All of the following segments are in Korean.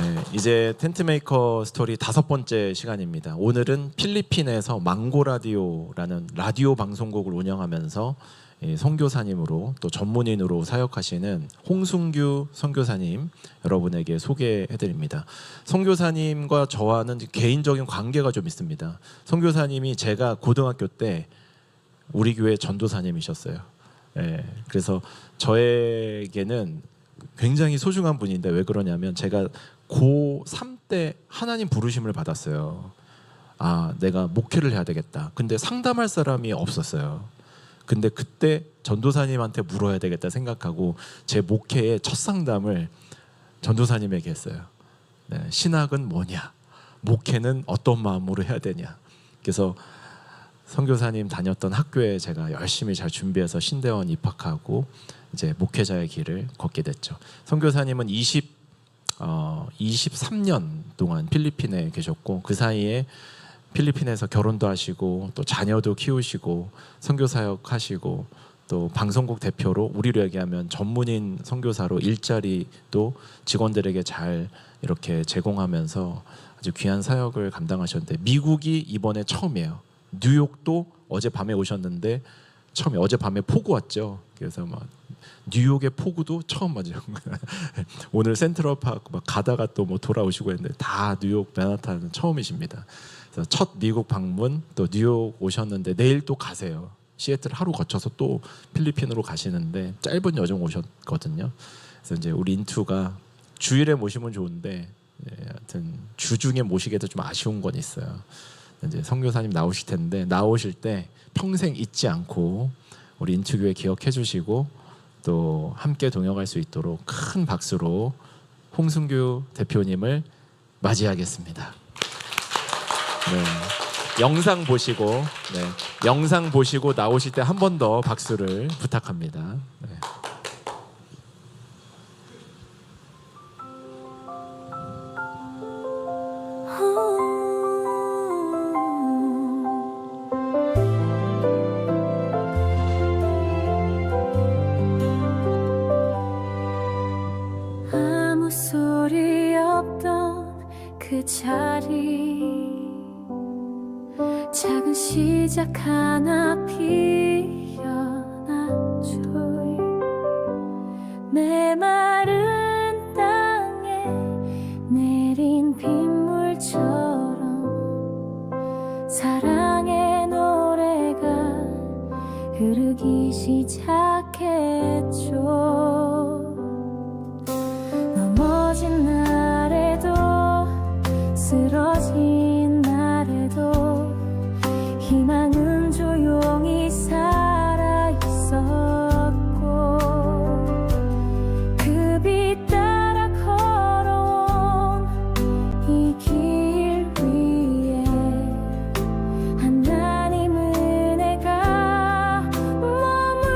네, 이제 텐트메이커 스토리 5번째 시간입니다. 오늘은 필리핀에서 망고라디오라는 라디오 방송국을 운영하면서 선교사님으로 또 전문인으로 사역하시는 홍순규 선교사님 여러분에게 소개해드립니다. 선교사님과 저와는 개인적인 관계가 좀 있습니다. 선교사님이 제가 고등학교 때 우리 교회 전도사님이셨어요. 네, 그래서 저에게는 굉장히 소중한 분인데 왜 그러냐면 제가 고3 때 하나님 부르심을 받았어요. 아, 내가 목회를 해야 되겠다. 근데 상담할 사람이 없었어요. 근데 그때 전도사님한테 물어야 되겠다 생각하고 제 목회의 첫 상담을 전도사님에게 했어요. 네, 신학은 뭐냐? 목회는 어떤 마음으로 해야 되냐? 그래서 선교사님 다녔던 학교에 제가 열심히 잘 준비해서 신대원 입학하고 이제 목회자의 길을 걷게 됐죠. 선교사님은 23년 동안 필리핀에 계셨고 그 사이에 필리핀에서 결혼도 하시고 또 자녀도 키우시고 선교사역 하시고 또 방송국 대표로 우리로 얘기하면 전문인 선교사로 일자리도 직원들에게 잘 이렇게 제공하면서 아주 귀한 사역을 감당하셨는데 미국이 이번에 처음이에요. 뉴욕도 어젯밤에 오셨는데 처음에 어젯밤에 폭우 왔죠. 그래서 막 뉴욕의 폭우도 처음 맞아요. 오늘 센트럴파크 막 가다가 또 뭐 돌아오시고 했는데 다 뉴욕 맨하탄은 처음이십니다. 그래서 첫 미국 방문 또 뉴욕 오셨는데 내일 또 가세요. 시애틀 하루 거쳐서 또 필리핀으로 가시는데 짧은 여정 오셨거든요. 그래서 이제 우리 인투가 주일에 모시면 좋은데 하여튼 주중에 모시기에도 좀 아쉬운 건 있어요. 이제 선교사님 나오실 텐데 나오실 때 평생 잊지 않고 우리 인투교회 기억해 주시고 또 함께 동역할 수 있도록 큰 박수로 홍순규 대표님을 맞이하겠습니다. 네, 영상 보시고 나오실 때 한 번 더 박수를 부탁합니다. 네. 아무 소리 없던 그 자리 작은 시작 하나 피어나죠. 메마른 땅에 내린 빗물처럼 사랑의 노래가 흐르기 시작했죠. 넘어진 날에도 쓰러진 날에도 희망은 조용히 살아있었고 그 빛 따라 걸어온 이 길 위에 하나님 은혜가 머물렀어요.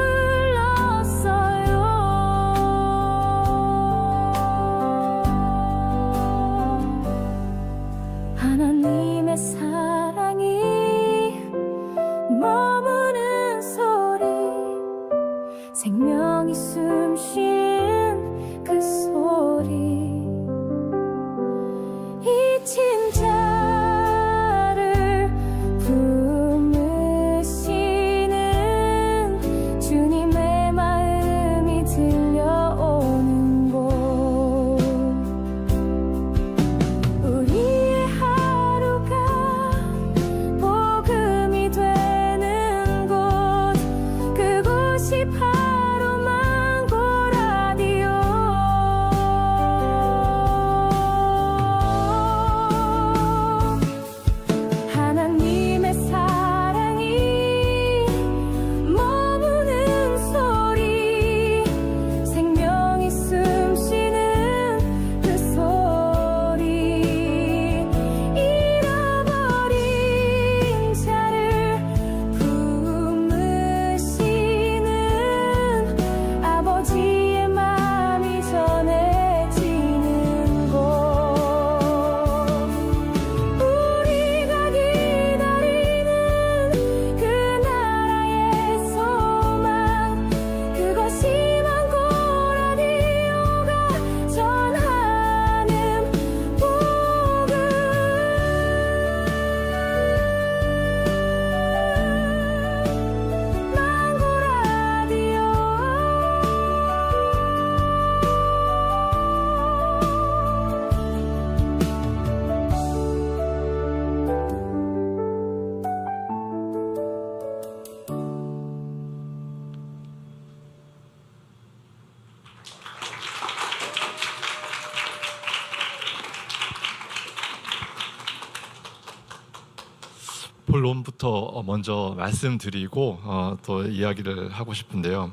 본론부터 먼저 말씀드리고 또 이야기를 하고 싶은데요.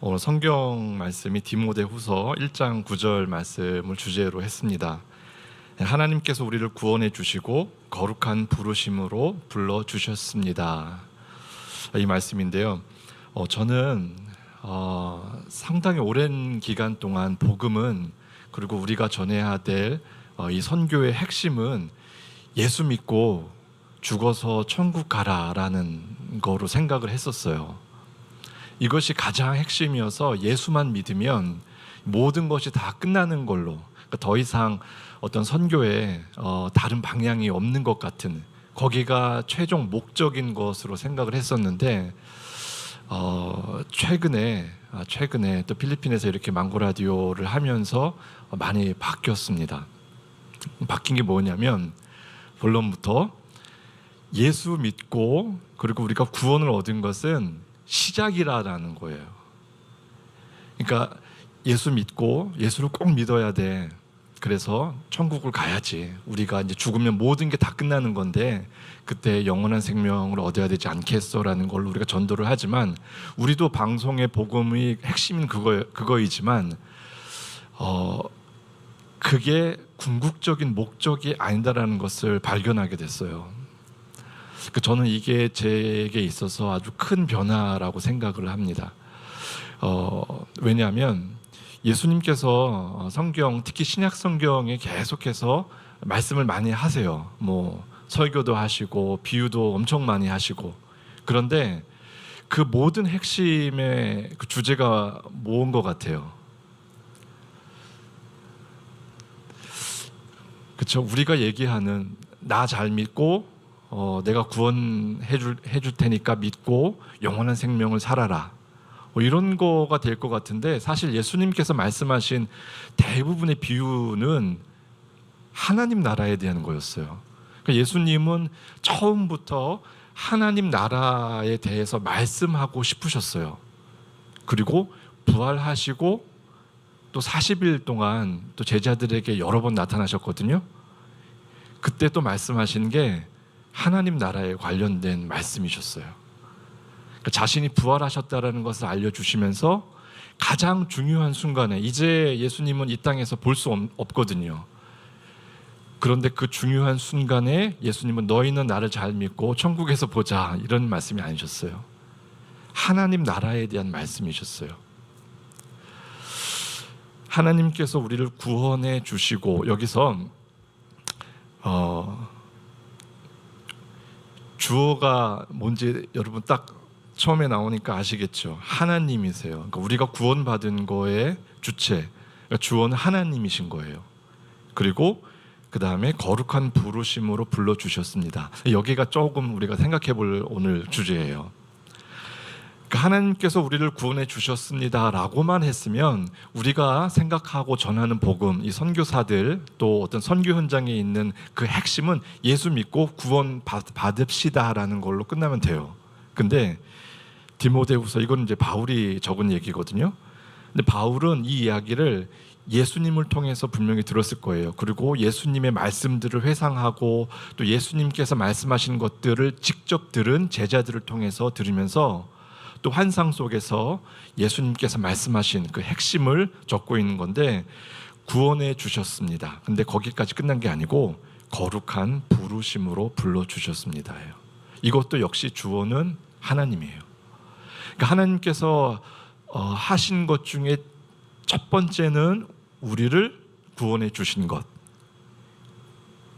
오늘 성경 말씀이 디모데후서 1장 9절 말씀을 주제로 했습니다. 하나님께서 우리를 구원해 주시고 거룩한 부르심으로 불러 주셨습니다. 이 말씀인데요. 저는 상당히 오랜 기간 동안 복음은, 그리고 우리가 전해야 될 이 선교의 핵심은 예수 믿고 죽어서 천국 가라라는 거로 생각을 했었어요. 이것이 가장 핵심이어서 예수만 믿으면 모든 것이 다 끝나는 걸로, 그러니까 더 이상 어떤 선교에 다른 방향이 없는 것 같은, 거기가 최종 목적인 것으로 생각을 했었는데 최근에 또 필리핀에서 이렇게 망고 라디오를 하면서 많이 바뀌었습니다. 바뀐 게 뭐냐면, 본론부터 예수 믿고 그리고 우리가 구원을 얻은 것은 시작이라는 거예요. 그러니까 예수 믿고 예수를 꼭 믿어야 돼. 그래서 천국을 가야지. 우리가 이제 죽으면 모든 게 다 끝나는 건데 그때 영원한 생명을 얻어야 되지 않겠어라는 걸로 우리가 전도를 하지만, 우리도 방송의 복음의 핵심은 그거이지만 그게 궁극적인 목적이 아니다라는 것을 발견하게 됐어요. 저는 이게 제게 있어서 아주 큰 변화라고 생각을 합니다. 왜냐하면 예수님께서 성경, 특히 신약 성경에 계속해서 말씀을 많이 하세요. 설교도 하시고 비유도 엄청 많이 하시고. 그런데 그 모든 핵심의 그 주제가 뭔 것 같아요? 그렇죠. 우리가 얘기하는 나 잘 믿고 내가 구원해 줄 테니까 믿고 영원한 생명을 살아라, 이런 거가 될 것 같은데, 사실 예수님께서 말씀하신 대부분의 비유는 하나님 나라에 대한 거였어요. 그러니까 예수님은 처음부터 하나님 나라에 대해서 말씀하고 싶으셨어요. 그리고 부활하시고 또 40일 동안 또 제자들에게 여러 번 나타나셨거든요. 그때 또 말씀하신 게 하나님 나라에 관련된 말씀이셨어요. 그러니까 자신이 부활하셨다라는 것을 알려주시면서 가장 중요한 순간에, 이제 예수님은 이 땅에서 볼 수 없거든요. 그런데 그 중요한 순간에 예수님은 너희는 나를 잘 믿고 천국에서 보자, 이런 말씀이 아니셨어요. 하나님 나라에 대한 말씀이셨어요. 하나님께서 우리를 구원해 주시고, 여기서 주어가 뭔지 여러분 딱 처음에 나오니까 아시겠죠? 하나님이세요. 그러니까 우리가 구원받은 거의 주체, 그러니까 주어는 하나님이신 거예요. 그리고 그 다음에 거룩한 부르심으로 불러주셨습니다. 여기가 조금 우리가 생각해 볼 오늘 주제예요. 그러니까 하나님께서 우리를 구원해 주셨습니다 라고만 했으면, 우리가 생각하고 전하는 복음, 이 선교사들 또 어떤 선교 현장에 있는 그 핵심은 예수 믿고 구원 받읍시다 라는 걸로 끝나면 돼요. 근데 디모데후서, 이건 이제 바울이 적은 얘기거든요. 근데 바울은 이 이야기를 예수님을 통해서 분명히 들었을 거예요. 그리고 예수님의 말씀들을 회상하고 또 예수님께서 말씀하신 것들을 직접 들은 제자들을 통해서 들으면서 또 환상 속에서 예수님께서 말씀하신 그 핵심을 적고 있는 건데, 구원해 주셨습니다. 근데 거기까지 끝난 게 아니고 거룩한 부르심으로 불러주셨습니다. 이것도 역시 주어는 하나님이에요. 그러니까 하나님께서 하신 것 중에 첫 번째는 우리를 구원해 주신 것.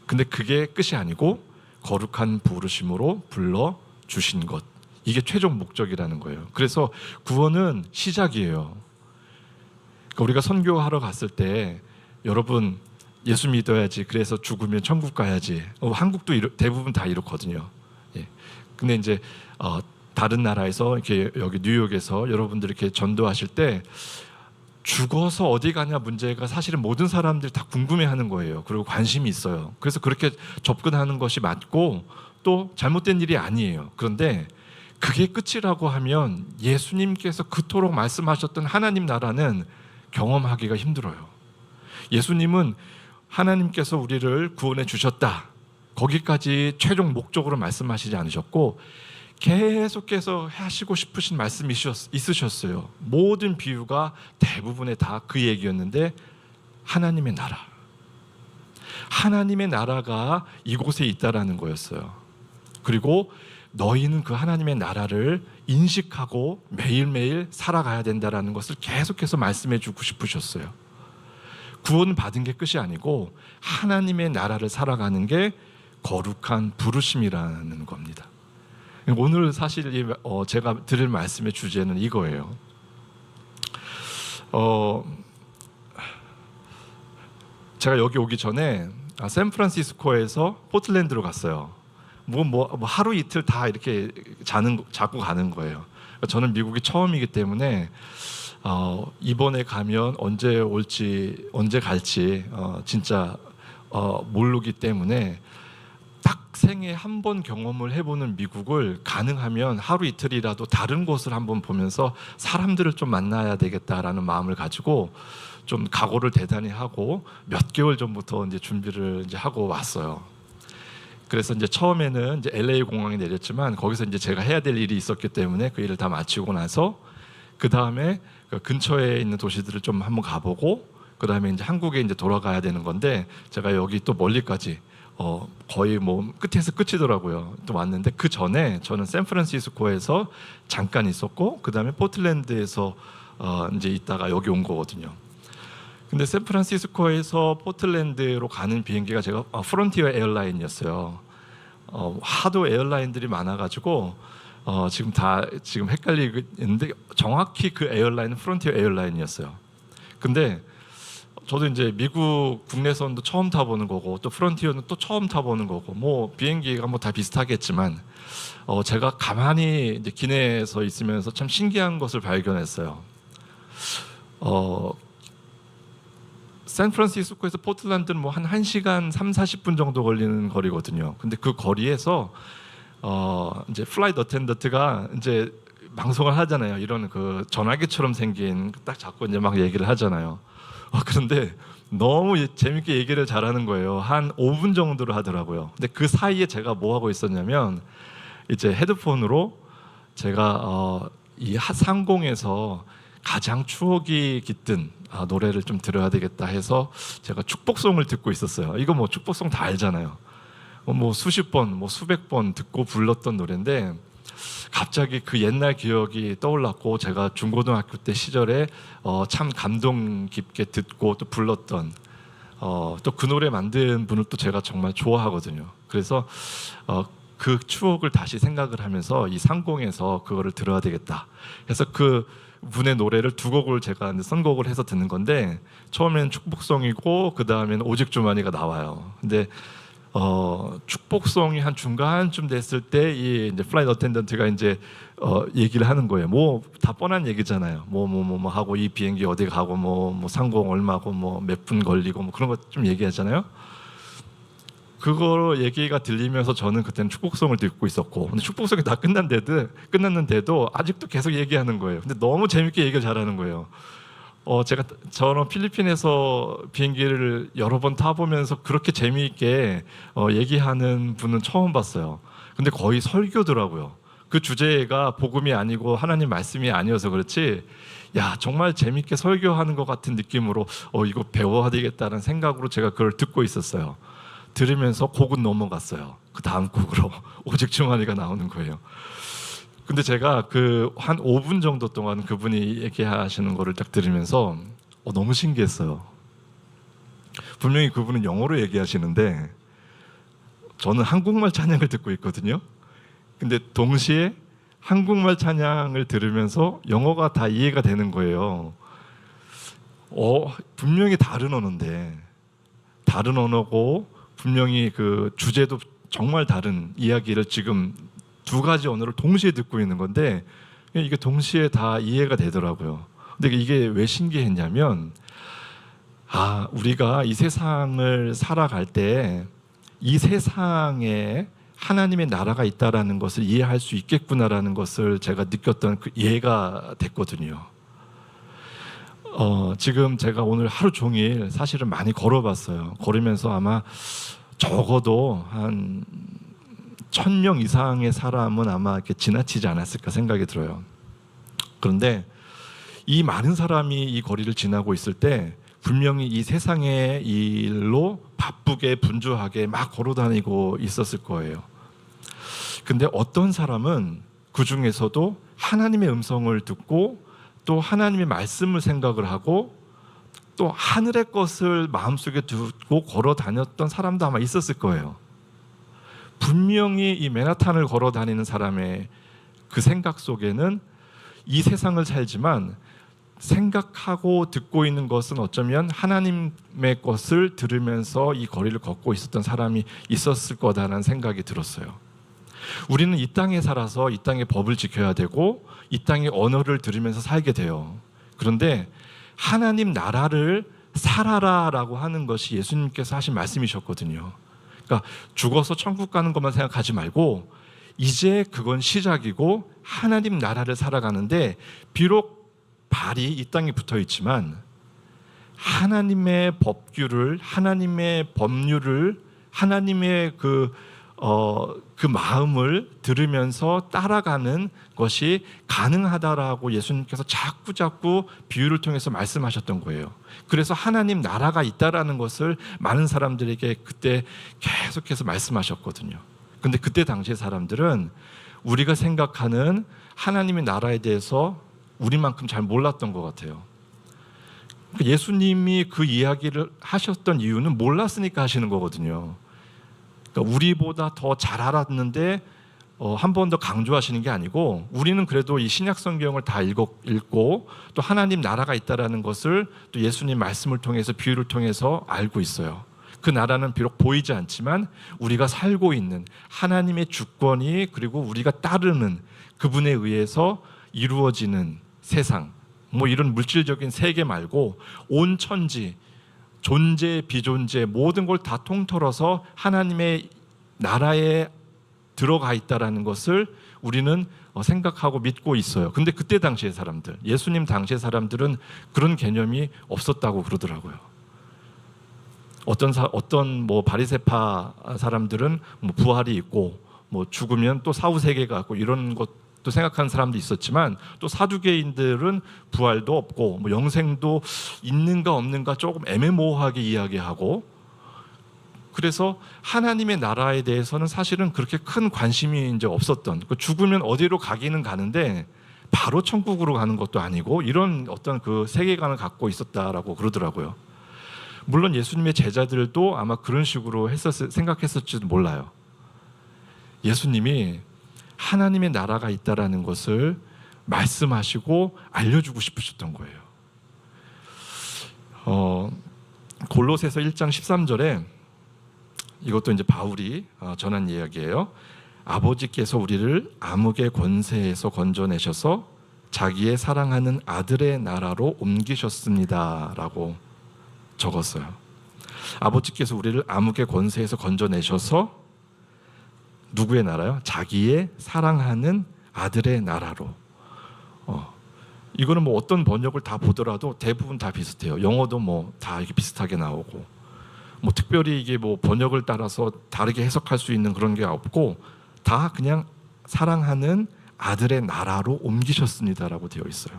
근데 그게 끝이 아니고 거룩한 부르심으로 불러주신 것. 이게 최종 목적이라는 거예요. 그래서 구원은 시작이에요. 그러니까 우리가 선교하러 갔을 때, 여러분 예수 믿어야지, 그래서 죽으면 천국 가야지. 한국도 대부분 다 이렇거든요. 예. 근데 이제 다른 나라에서 이렇게 여기 뉴욕에서 여러분들 이렇게 전도하실 때 죽어서 어디 가냐 문제가 사실은 모든 사람들이 다 궁금해하는 거예요. 그리고 관심이 있어요. 그래서 그렇게 접근하는 것이 맞고 또 잘못된 일이 아니에요. 그런데 그게 끝이라고 하면 예수님께서 그토록 말씀하셨던 하나님 나라는 경험하기가 힘들어요. 예수님은 하나님께서 우리를 구원해 주셨다. 거기까지 최종 목적으로 말씀하시지 않으셨고 계속해서 하시고 싶으신 말씀이 있으셨어요. 모든 비유가 대부분의 다 그 얘기였는데 하나님의 나라, 하나님의 나라가 이곳에 있다라는 거였어요. 그리고 너희는 그 하나님의 나라를 인식하고 매일매일 살아가야 된다라는 것을 계속해서 말씀해 주고 싶으셨어요. 구원 받은 게 끝이 아니고 하나님의 나라를 살아가는 게 거룩한 부르심이라는 겁니다. 오늘 사실 제가 드릴 말씀의 주제는 이거예요. 제가 여기 오기 전에 샌프란시스코에서 포틀랜드로 갔어요. 뭐 하루 이틀 다 이렇게 자고 가는 거예요. 저는 미국이 처음이기 때문에 이번에 가면 언제 올지 언제 갈지 진짜 모르기 때문에 딱 생에 한 번 경험을 해보는 미국을 가능하면 하루 이틀이라도 다른 곳을 한번 보면서 사람들을 좀 만나야 되겠다라는 마음을 가지고 좀 각오를 대단히 하고 몇 개월 전부터 이제 준비를 이제 하고 왔어요. 그래서 이제 처음에는 이제 LA 공항에 내렸지만 거기서 이제 제가 해야 될 일이 있었기 때문에 그 일을 다 마치고 나서 그 다음에 그 근처에 있는 도시들을 좀 한번 가보고 그 다음에 이제 한국에 이제 돌아가야 되는 건데 제가 여기 또 멀리까지 거의 뭐 끝에서 끝이더라고요. 또 왔는데 그 전에 저는 샌프란시스코에서 잠깐 있었고 그 다음에 포틀랜드에서 이제 있다가 여기 온 거거든요. 근데 샌프란시스코에서 포틀랜드로 가는 비행기가 제가 프론티어 에어라인이었어요. 하도 에어라인들이 많아가지고 지금 헷갈리는데 정확히 그 에어라인은 프론티어 에어라인이었어요. 근데 저도 이제 미국 국내선도 처음 타보는 거고 또 프론티어는 또 처음 타보는 거고 뭐 비행기가 뭐 다 비슷하겠지만 제가 가만히 이제 기내에서 있으면서 참 신기한 것을 발견했어요. 샌프란시스코에서 포틀랜드는 뭐 한 1시간 30-40분 정도 걸리는 거리거든요. 근데 그 거리에서 이제 플라이트 어텐던트가 이제 방송을 하잖아요. 이런 그 전화기처럼 생긴 딱 잡고 이제 막 얘기를 하잖아요. 그런데 너무 재밌게 얘기를 잘하는 거예요. 한 5분 정도를 하더라고요. 근데 그 사이에 제가 뭐 하고 있었냐면 이제 헤드폰으로 제가 이 상공에서 가장 추억이 깃든 노래를 좀 들어야 되겠다 해서 제가 축복송을 듣고 있었어요. 이거 뭐 축복송 다 알잖아요. 뭐 수십 번, 뭐 수백 번 듣고 불렀던 노래인데 갑자기 그 옛날 기억이 떠올랐고 제가 중고등학교 때 시절에 참 감동 깊게 듣고 또 불렀던 또 그 노래 만든 분을 또 제가 정말 좋아하거든요. 그래서 그 추억을 다시 생각을 하면서 이 상공에서 그거를 들어야 되겠다. 그래서 그 분의 노래를 두 곡을 제가 선곡을 해서 듣는 건데 처음에는 축복송이고 그 다음에는 오직 주만이가 나와요. 근데 축복송이 한 중간쯤 됐을 때 이 이제 플라이트 어텐던트가 이제 얘기를 하는 거예요. 뭐 다 뻔한 얘기잖아요. 뭐 하고 이 비행기 어디 가고 뭐 상공 얼마고 뭐 몇 분 걸리고 뭐 그런 거 좀 얘기하잖아요. 그거 얘기가 들리면서 저는 그때는 축복송을 듣고 있었고, 근데 축복송이 다 끝났는데도 아직도 계속 얘기하는 거예요. 근데 너무 재밌게 얘기를 잘하는 거예요. 제가 저는 필리핀에서 비행기를 여러 번 타보면서 그렇게 재미있게 얘기하는 분은 처음 봤어요. 근데 거의 설교더라고요. 그 주제가 복음이 아니고 하나님 말씀이 아니어서 그렇지, 야 정말 재미있게 설교하는 것 같은 느낌으로 이거 배워야 되겠다는 생각으로 제가 그걸 듣고 있었어요. 들으면서 곡은 넘어갔어요. 그 다음 곡으로 오직 주만이가 나오는 거예요. 근데 제가 그 한 5분 정도 동안 그분이 얘기하시는 거를 딱 들으면서 너무 신기했어요. 분명히 그분은 영어로 얘기하시는데 저는 한국말 찬양을 듣고 있거든요. 근데 동시에 한국말 찬양을 들으면서 영어가 다 이해가 되는 거예요. 분명히 다른 언어인데, 다른 언어고 분명히 그 주제도 정말 다른 이야기를 지금 두 가지 언어를 동시에 듣고 있는 건데 이게 동시에 다 이해가 되더라고요. 근데 이게 왜 신기했냐면 우리가 이 세상을 살아갈 때 이 세상에 하나님의 나라가 있다라는 것을 이해할 수 있겠구나라는 것을 제가 느꼈던 그 이해가 됐거든요. 지금 제가 오늘 하루 종일 사실은 많이 걸어봤어요. 걸으면서 아마 적어도 한 1,000명 이상의 사람은 아마 이렇게 지나치지 않았을까 생각이 들어요. 그런데 이 많은 사람이 이 거리를 지나고 있을 때 분명히 이 세상의 일로 바쁘게 분주하게 막 걸어다니고 있었을 거예요. 근데 어떤 사람은 그 중에서도 하나님의 음성을 듣고 또 하나님의 말씀을 생각을 하고 또 하늘의 것을 마음속에 두고 걸어 다녔던 사람도 아마 있었을 거예요. 분명히 이 맨하탄을 걸어 다니는 사람의 그 생각 속에는 이 세상을 살지만 생각하고 듣고 있는 것은 어쩌면 하나님의 것을 들으면서 이 거리를 걷고 있었던 사람이 있었을 거다라는 생각이 들었어요. 우리는 이 땅에 살아서 이 땅의 법을 지켜야 되고 이 땅의 언어를 들으면서 살게 돼요. 그런데 하나님 나라를 살아라라고 하는 것이 예수님께서 하신 말씀이셨거든요. 그러니까 죽어서 천국 가는 것만 생각하지 말고 이제 그건 시작이고 하나님 나라를 살아가는데 비록 발이 이 땅에 붙어 있지만 하나님의 법규를, 하나님의 법률을, 하나님의 그 마음을 들으면서 따라가는 것이 가능하다라고 예수님께서 자꾸 비유를 통해서 말씀하셨던 거예요. 그래서 하나님 나라가 있다라는 것을 많은 사람들에게 그때 계속해서 말씀하셨거든요. 근데 그때 당시의 사람들은 우리가 생각하는 하나님의 나라에 대해서 우리만큼 잘 몰랐던 것 같아요. 예수님이 그 이야기를 하셨던 이유는 몰랐으니까 하시는 거거든요. 그러니까 우리보다 더 잘 알았는데 한 번 더 강조하시는 게 아니고 우리는 그래도 이 신약 성경을 다 읽고 또 하나님 나라가 있다라는 것을 또 예수님 말씀을 통해서 비유를 통해서 알고 있어요. 그 나라는 비록 보이지 않지만 우리가 살고 있는 하나님의 주권이 그리고 우리가 따르는 그분에 의해서 이루어지는 세상, 뭐 이런 물질적인 세계 말고 온 천지, 존재, 비존재 모든 걸 다 통틀어서 하나님의 나라에 들어가 있다라는 것을 우리는 생각하고 믿고 있어요. 근데 그때 당시의 사람들, 예수님 당시의 사람들은 그런 개념이 없었다고 그러더라고요. 어떤 뭐 바리새파 사람들은 뭐 부활이 있고 뭐 죽으면 또 사후 세계가 있고 이런 것도 생각하는 사람도 있었지만 또 사두개인들은 부활도 없고 뭐 영생도 있는가 없는가 조금 애매모호하게 이야기하고 그래서 하나님의 나라에 대해서는 사실은 그렇게 큰 관심이 이제 없었던 죽으면 어디로 가기는 가는데 바로 천국으로 가는 것도 아니고 이런 어떤 그 세계관을 갖고 있었다라고 그러더라고요. 물론 예수님의 제자들도 아마 그런 식으로 생각했을지도 몰라요. 예수님이 하나님의 나라가 있다라는 것을 말씀하시고 알려주고 싶으셨던 거예요. 골로새서 1장 13절에 이것도 이제 바울이 전한 이야기예요. 아버지께서 우리를 암흑의 권세에서 건져내셔서 자기의 사랑하는 아들의 나라로 옮기셨습니다라고 적었어요. 아버지께서 우리를 암흑의 권세에서 건져내셔서 누구의 나라요? 자기의 사랑하는 아들의 나라로. 이거는 뭐 어떤 번역을 다 보더라도 대부분 다 비슷해요. 영어도 뭐 다 이게 비슷하게 나오고, 뭐 특별히 이게 뭐 번역을 따라서 다르게 해석할 수 있는 그런 게 없고 다 그냥 사랑하는 아들의 나라로 옮기셨습니다라고 되어 있어요.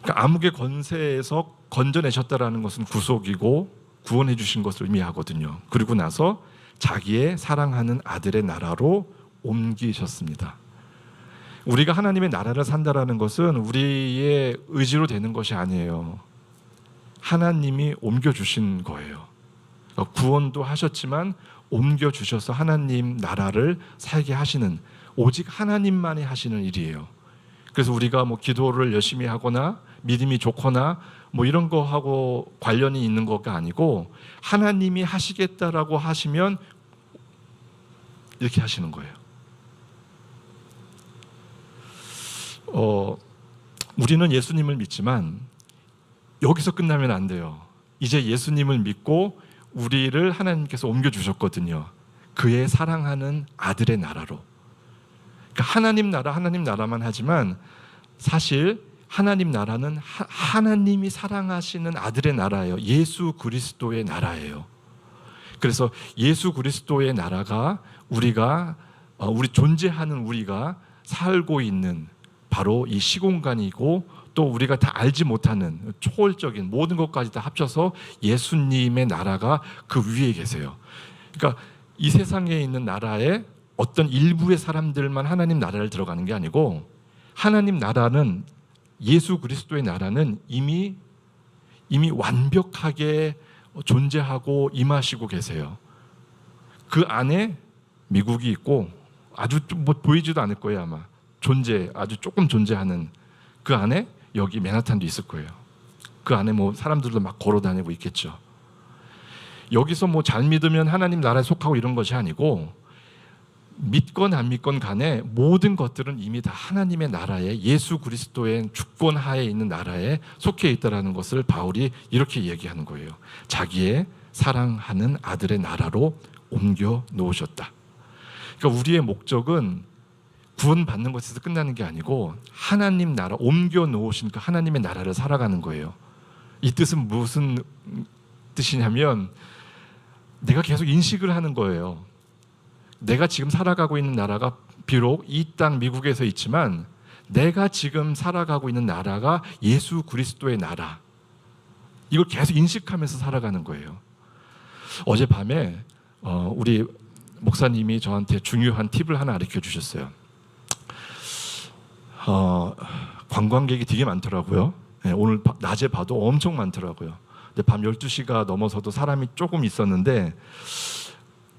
그러니까 암흑의 권세에서 건져내셨다라는 것은 구속이고 구원해 주신 것을 의미하거든요. 그리고 나서 자기의 사랑하는 아들의 나라로 옮기셨습니다. 우리가 하나님의 나라를 산다라는 것은 우리의 의지로 되는 것이 아니에요. 하나님이 옮겨주신 거예요. 그러니까 구원도 하셨지만 옮겨주셔서 하나님 나라를 살게 하시는, 오직 하나님만이 하시는 일이에요. 그래서 우리가 뭐 기도를 열심히 하거나 믿음이 좋거나 뭐 이런 거하고 관련이 있는 것가 아니고 하나님이 하시겠다라고 하시면 이렇게 하시는 거예요. 우리는 예수님을 믿지만 여기서 끝나면 안 돼요. 이제 예수님을 믿고 우리를 하나님께서 옮겨주셨거든요. 그의 사랑하는 아들의 나라로. 그러니까 하나님 나라만 하지만 사실 하나님 나라는 하나님이 사랑하시는 아들의 나라예요. 예수 그리스도의 나라예요. 그래서 예수 그리스도의 나라가 우리 존재하는 우리가 살고 있는 바로 이 시공간이고, 또 우리가 다 알지 못하는 초월적인 모든 것까지 다 합쳐서 예수님의 나라가 그 위에 계세요. 그러니까 이 세상에 있는 나라에 어떤 일부의 사람들만 하나님 나라를 들어가는 게 아니고, 하나님 나라는, 예수 그리스도의 나라는 이미 완벽하게 존재하고 임하시고 계세요. 그 안에 미국이 있고, 아주 뭐 보이지도 않을 거예요. 아마 아주 조금 존재하는 그 안에 여기 맨하탄도 있을 거예요. 그 안에 뭐 사람들도 막 걸어 다니고 있겠죠. 여기서 뭐 잘 믿으면 하나님 나라에 속하고 이런 것이 아니고, 믿건 안 믿건 간에 모든 것들은 이미 다 하나님의 나라에, 예수 그리스도의 주권 하에 있는 나라에 속해 있다라는 것을 바울이 이렇게 얘기하는 거예요. 자기의 사랑하는 아들의 나라로 옮겨 놓으셨다. 그러니까 우리의 목적은 구원받는 것에서 끝나는 게 아니고, 하나님 나라, 옮겨 놓으신 그 하나님의 나라를 살아가는 거예요. 이 뜻은 무슨 뜻이냐면, 내가 계속 인식을 하는 거예요. 내가 지금 살아가고 있는 나라가 비록 이 땅 미국에서 있지만, 내가 지금 살아가고 있는 나라가 예수 그리스도의 나라, 이걸 계속 인식하면서 살아가는 거예요. 어젯밤에 우리 목사님이 저한테 중요한 팁을 하나 가르쳐 주셨어요. 관광객이 되게 많더라고요. 오늘 낮에 봐도 엄청 많더라고요. 근데 밤 12시가 넘어서도 사람이 조금 있었는데,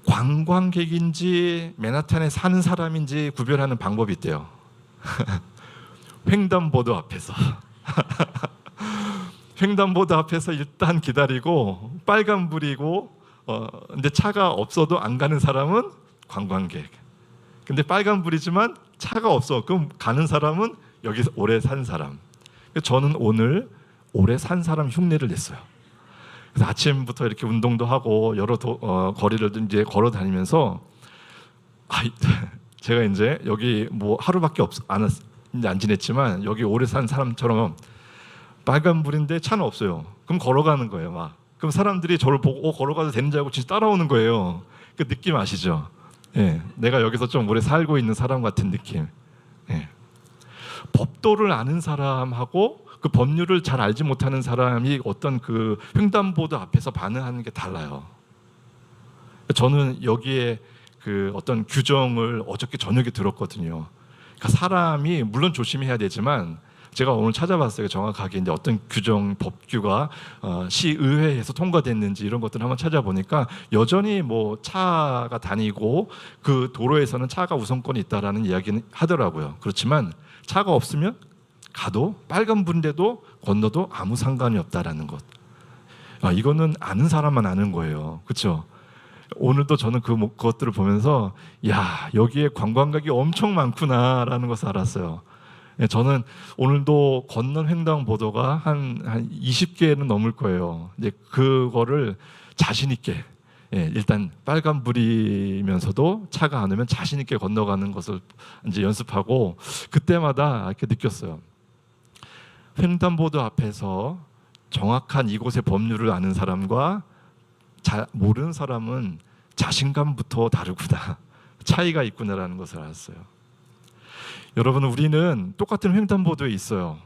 관광객인지 맨하탄에 사는 사람인지 구별하는 방법이 있대요. 횡단보도 앞에서 횡단보도 앞에서 일단 기다리고, 빨간불이고 근데 차가 없어도 안 가는 사람은 관광객. 근데 빨간불이지만 차가 없어, 그럼 가는 사람은 여기서 오래 산 사람. 저는 오늘 오래 산 사람 흉내를 냈어요. 그래서 아침부터 이렇게 운동도 하고 여러 거리를 이제 걸어 다니면서, 제가 이제 여기 뭐 하루밖에 안 지냈지만, 여기 오래 산 사람처럼 빨간불인데 차는 없어요. 그럼 걸어가는 거예요. 막. 그럼 사람들이 저를 보고 걸어가도 되는 줄 알고 진짜 따라오는 거예요. 그 느낌 아시죠? 예, 내가 여기서 좀 오래 살고 있는 사람 같은 느낌. 예. 법도를 아는 사람하고 그 법률을 잘 알지 못하는 사람이 어떤 그 횡단보도 앞에서 반응하는 게 달라요. 저는 여기에 그 어떤 규정을 어저께 저녁에 들었거든요. 그러니까 사람이 물론 조심해야 되지만, 제가 오늘 찾아봤어요. 정확하게 이제 어떤 규정, 법규가 시의회에서 통과됐는지 이런 것들을 한번 찾아보니까, 여전히 뭐 차가 다니고 그 도로에서는 차가 우선권이 있다라는 이야기는 하더라고요. 그렇지만 차가 없으면 가도, 빨간불인데도 건너도 아무 상관이 없다라는 것. 이거는 아는 사람만 아는 거예요. 그렇죠? 오늘도 저는 그것들을 보면서, 야, 여기에 관광객이 엄청 많구나라는 것을 알았어요. 저는 오늘도 건넌 횡단보도가 한 20개는 넘을 거예요. 이제 그거를 자신 있게, 일단 빨간불이면서도 차가 안 오면 자신 있게 건너가는 것을 이제 연습하고, 그때마다 이렇게 느꼈어요. 횡단보도 앞에서 정확한 이곳의 법률을 아는 사람과 모르는 사람은 자신감부터 다르구나, 차이가 있구나라는 것을 알았어요. 여러분, 우리는 똑같은 횡단보도에 있어요.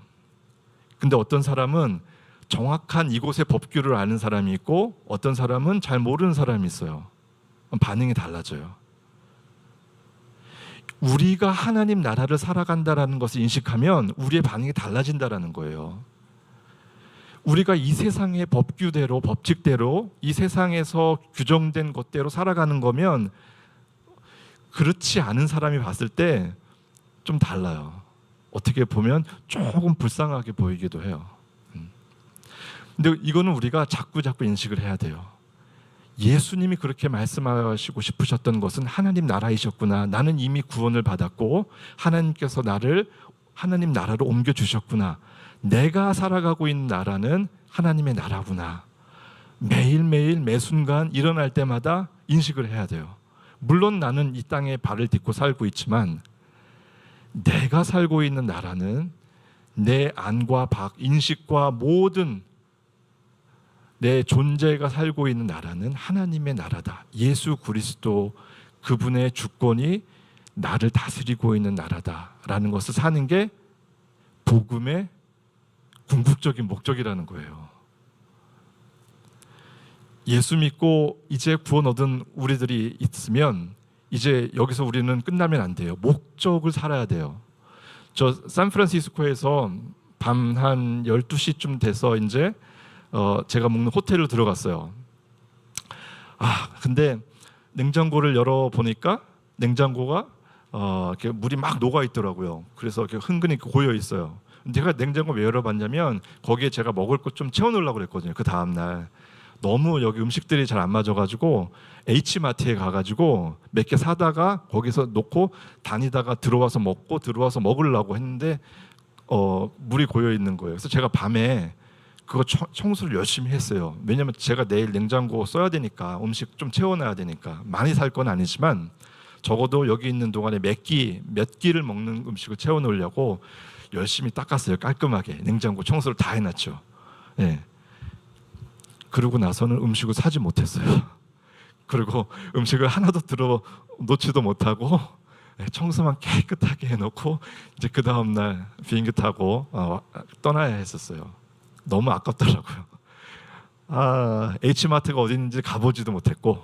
근데 어떤 사람은 정확한 이곳의 법규를 아는 사람이 있고, 어떤 사람은 잘 모르는 사람이 있어요. 반응이 달라져요. 우리가 하나님 나라를 살아간다라는 것을 인식하면 우리의 반응이 달라진다라는 거예요. 우리가 이 세상의 법규대로, 법칙대로, 이 세상에서 규정된 것대로 살아가는 거면, 그렇지 않은 사람이 봤을 때 좀 달라요. 어떻게 보면 조금 불쌍하게 보이기도 해요. 근데 이거는 우리가 자꾸 인식을 해야 돼요. 예수님이 그렇게 말씀하시고 싶으셨던 것은 하나님 나라이셨구나. 나는 이미 구원을 받았고 하나님께서 나를 하나님 나라로 옮겨주셨구나. 내가 살아가고 있는 나라는 하나님의 나라구나. 매일매일 매순간 일어날 때마다 인식을 해야 돼요. 물론 나는 이 땅에 발을 딛고 살고 있지만, 내가 살고 있는 나라는 내 안과 밖, 인식과 모든 내 존재가 살고 있는 나라는 하나님의 나라다. 예수 그리스도 그분의 주권이 나를 다스리고 있는 나라다라는 것을 사는 게 복음의 궁극적인 목적이라는 거예요. 예수 믿고 이제 구원 얻은 우리들이 있으면 이제 여기서 우리는 끝나면 안 돼요. 목적을 살아야 돼요. 저 샌프란시스코에서 밤 한 12시쯤 돼서 이제 제가 묵는 호텔을 들어갔어요. 근데 냉장고를 열어 보니까 냉장고가 이렇게 물이 막 녹아 있더라고요. 그래서 이렇게 흥건히 고여 있어요. 제가 냉장고 왜 열어봤냐면 거기에 제가 먹을 것 좀 채워놓으려고 그랬거든요. 그 다음 날 너무 여기 음식들이 잘 안 맞아가지고 H마트에 가가지고 몇 개 사다가 거기서 놓고 다니다가 들어와서 먹고 들어와서 먹으려고 했는데 물이 고여 있는 거예요. 그래서 제가 밤에 그거 청소를 열심히 했어요. 왜냐면 제가 내일 냉장고 써야 되니까 음식 좀 채워놔야 되니까 많이 살 건 아니지만 적어도 여기 있는 동안에 몇 끼를 먹는 음식을 채워놓으려고 열심히 닦았어요. 깔끔하게 냉장고 청소를 다 해놨죠. 네. 그러고 나서는 음식을 사지 못했어요. 그리고 음식을 하나도 들어 놓지도 못하고 청소만 깨끗하게 해놓고 이제 그 다음 날 비행기 타고 떠나야 했었어요. 너무 아깝더라고요. H마트가 어디 있는지 가보지도 못했고,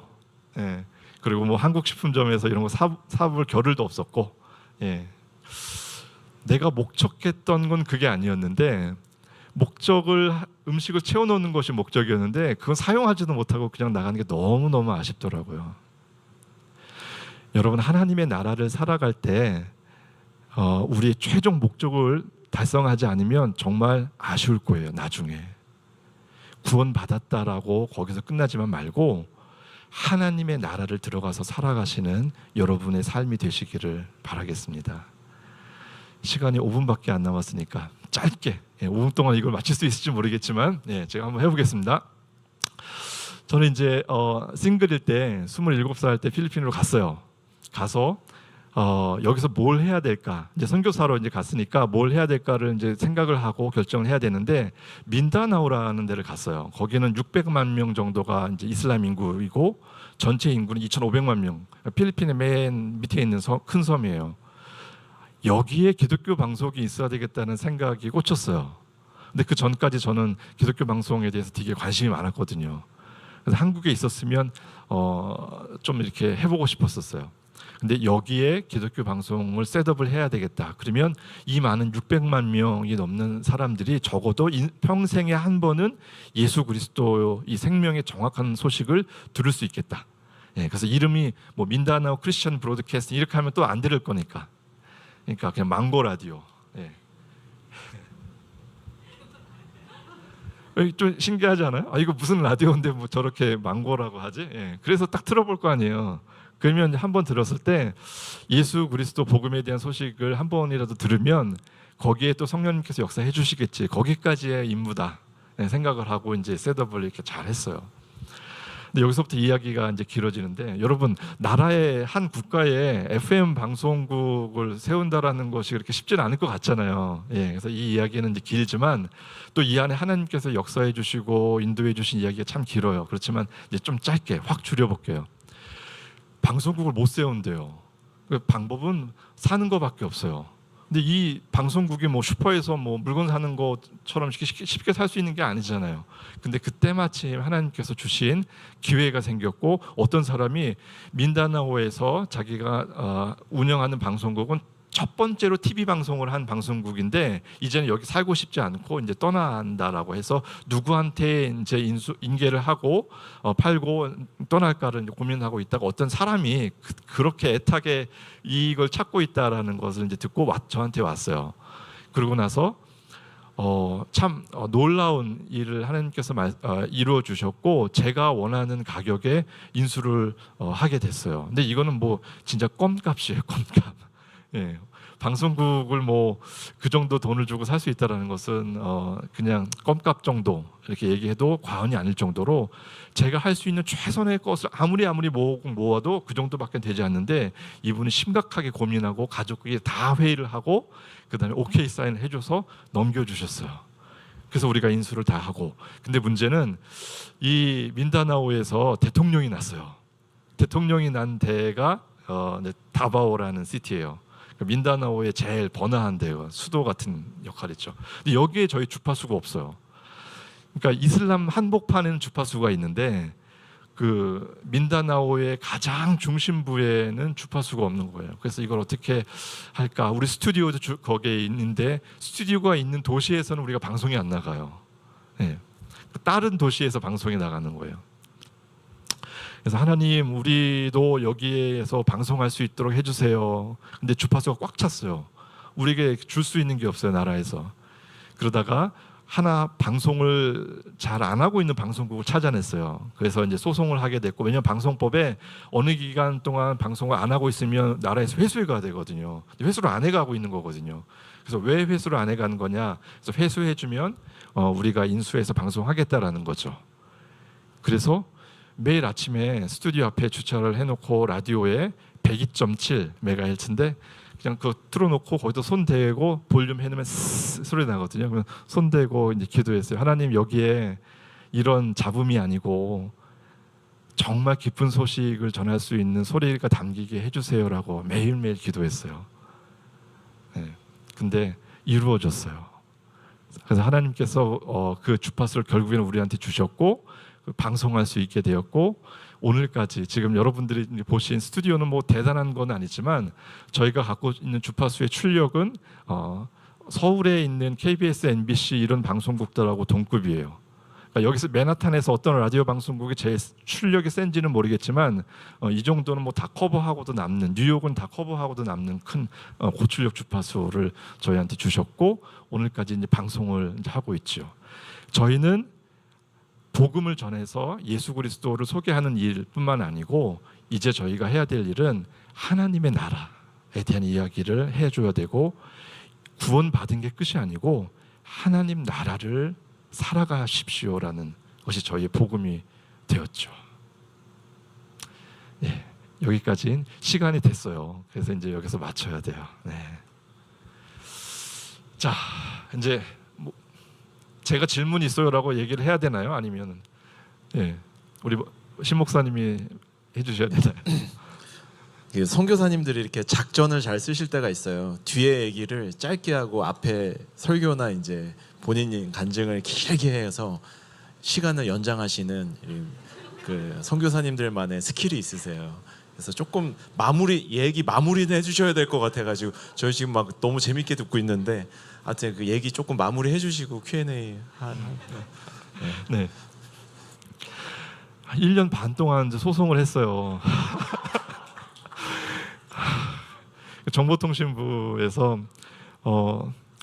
예. 그리고 뭐 한국식품점에서 이런 거 사볼 겨를도 없었고, 예. 내가 목적했던 건 그게 아니었는데 음식을 채워놓는 것이 목적이었는데 그건 사용하지도 못하고 그냥 나가는 게 너무너무 아쉽더라고요. 여러분, 하나님의 나라를 살아갈 때 우리의 최종 목적을 달성하지 않으면 정말 아쉬울 거예요. 나중에 구원받았다라고 거기서 끝나지만 말고 하나님의 나라를 들어가서 살아가시는 여러분의 삶이 되시기를 바라겠습니다. 시간이 5분밖에 안 남았으니까 짧게 5분 동안 이걸 마칠 수 있을지 모르겠지만 제가 한번 해보겠습니다. 저는 이제 싱글일 때 27살 때 필리핀으로 갔어요. 가서 여기서 뭘 해야 될까? 이제 선교사로 이제 갔으니까 뭘 해야 될까를 이제 생각을 하고 결정을 해야 되는데 민다나오라는 데를 갔어요. 거기는 600만 명 정도가 이제 이슬람 인구이고 전체 인구는 2,500만 명. 필리핀의 맨 밑에 있는 큰 섬이에요. 여기에 기독교 방송이 있어야 되겠다는 생각이 꽂혔어요. 근데 그 전까지 저는 기독교 방송에 대해서 되게 관심이 많았거든요. 그래서 한국에 있었으면 좀 이렇게 해보고 싶었었어요. 근데 여기에 기독교 방송을 셋업을 해야 되겠다. 그러면 이 많은 600만 명이 넘는 사람들이 적어도 평생에 한 번은 예수 그리스도 이 생명의 정확한 소식을 들을 수 있겠다. 그래서 이름이 뭐 민다나오 크리스천 브로드캐스팅 이렇게 하면 또 안 들을 거니까. 그러니까 그냥 망고 라디오. 좀 신기하지 않아요? 이거 무슨 라디오인데 뭐 저렇게 망고라고 하지? 그래서 딱 들어볼 거 아니에요. 그러면 한번 들었을 때 예수 그리스도 복음에 대한 소식을 한 번이라도 들으면 거기에 또 성령님께서 역사해 주시겠지. 거기까지의 임무다 생각을 하고 이제 셋업을 이렇게 잘 했어요. 근데 여기서부터 이야기가 이제 길어지는데 여러분, 나라의 한 국가에 FM 방송국을 세운다라는 것이 그렇게 쉽지는 않을 것 같잖아요. 그래서 이 이야기는 이제 길지만 또 이 안에 하나님께서 역사해 주시고 인도해 주신 이야기가 참 길어요. 그렇지만 이제 좀 짧게 확 줄여볼게요. 방송국을 못 세운대요. 그 방법은 사는 것밖에 없어요. 근데 이 방송국이 뭐 슈퍼에서 뭐 물건 사는 것처럼 쉽게 살 수 있는 게 아니잖아요. 근데 그때 마침 하나님께서 주신 기회가 생겼고 어떤 사람이 민다나오에서 자기가 운영하는 방송국은 첫 번째로 TV 방송을 한 방송국인데 이제는 여기 살고 싶지 않고 이제 떠난다라고 해서 누구한테 이제 인계를 하고 팔고 떠날까를 이제 고민하고 있다가 어떤 사람이 그렇게 애타게 이걸 찾고 있다라는 것을 이제 듣고 저한테 왔어요. 그러고 나서 참 놀라운 일을 하나님께서 이루어 주셨고 제가 원하는 가격에 인수를 하게 됐어요. 근데 이거는 뭐 진짜 껌값이에요, 껌값. 방송국을 뭐 그 정도 돈을 주고 살 수 있다라는 것은 그냥 껌값 정도 이렇게 얘기해도 과언이 아닐 정도로 제가 할 수 있는 최선의 것을 아무리 모아도 그 정도밖에 되지 않는데 이분이 심각하게 고민하고 가족끼리 다 회의를 하고 그다음에 오케이 사인을 해줘서 넘겨주셨어요. 그래서 우리가 인수를 다 하고. 근데 문제는 이 민다나오에서 대통령이 났어요. 대통령이 난 데가 다바오라는 시티예요. 그러니까 민다나오의 제일 번화한 데가 수도 같은 역할이죠. 근데 여기에 저희 주파수가 없어요. 그러니까 이슬람 한복판에는 주파수가 있는데 그 민다나오의 가장 중심부에는 주파수가 없는 거예요. 그래서 이걸 어떻게 할까? 우리 스튜디오도 거기에 있는데 스튜디오가 있는 도시에서는 우리가 방송이 안 나가요. 네. 다른 도시에서 방송이 나가는 거예요. 그래서 하나님, 우리도 여기에서 방송할 수 있도록 해주세요. 근데 주파수가 꽉 찼어요. 우리에게 줄 수 있는 게 없어요, 나라에서. 그러다가 하나 방송을 잘 안 하고 있는 방송국을 찾아냈어요. 그래서 이제 소송을 하게 됐고, 왜냐하면 방송법에 어느 기간 동안 방송을 안 하고 있으면 나라에서 회수해 가야 되거든요. 회수를 안 해가고 있는 거거든요. 그래서 왜 회수를 안 해가는 거냐? 그래서 회수해주면 우리가 인수해서 방송하겠다라는 거죠. 그래서 매일 아침에 스튜디오 앞에 주차를 해놓고 라디오에 102.7MHz인데 그냥 그거 틀어놓고 거기다 손 대고 볼륨 해놓으면 소리 나거든요. 그러면 손 대고 이제 기도했어요. 하나님, 여기에 이런 잡음이 아니고 정말 기쁜 소식을 전할 수 있는 소리가 담기게 해주세요라고 매일매일 기도했어요. 네. 근데 이루어졌어요. 그래서 하나님께서 그 주파수를 결국에는 우리한테 주셨고 방송할 수 있게 되었고, 오늘까지 지금 여러분들이 보신 스튜디오는 뭐 대단한 건 아니지만 저희가 갖고 있는 주파수의 출력은 서울에 있는 KBS, MBC 이런 방송국들하고 동급이에요. 그러니까 여기서 맨하탄에서 어떤 라디오 방송국이 제일 출력이 센지는 모르겠지만 이 정도는 뭐 다 커버하고도 남는, 뉴욕은 다 커버하고도 남는 큰 고출력 주파수를 저희한테 주셨고, 오늘까지 이제 방송을 이제 하고 있죠. 저희는 복음을 전해서 예수 그리스도를 소개하는 일뿐만 아니고 이제 저희가 해야 될 일은 하나님의 나라에 대한 이야기를 해줘야 되고, 구원받은 게 끝이 아니고 하나님 나라를 살아가십시오라는 것이 저희의 복음이 되었죠. 네, 여기까지 시간이 됐어요. 그래서 이제 여기서 마쳐야 돼요. 네. 자, 이제 제가 질문 있어요라고 얘기를 해야 되나요? 아니면 우리 신 목사님이 해주셔야 되나요? 선교사님들이 이렇게 작전을 잘 쓰실 때가 있어요. 뒤에 얘기를 짧게 하고 앞에 설교나 이제 본인이 간증을 길게 해서 시간을 연장하시는 그 선교사님들만의 스킬이 있으세요. 그래서 조금 얘기 마무리는 해주셔야 될 것 같아가지고 저희 지금 막 너무 재밌게 듣고 있는데, 하여튼 그 얘기 조금 마무리 해주시고 Q&A 네. 1년 반 동안 이제 소송을 했어요. 정보통신부에서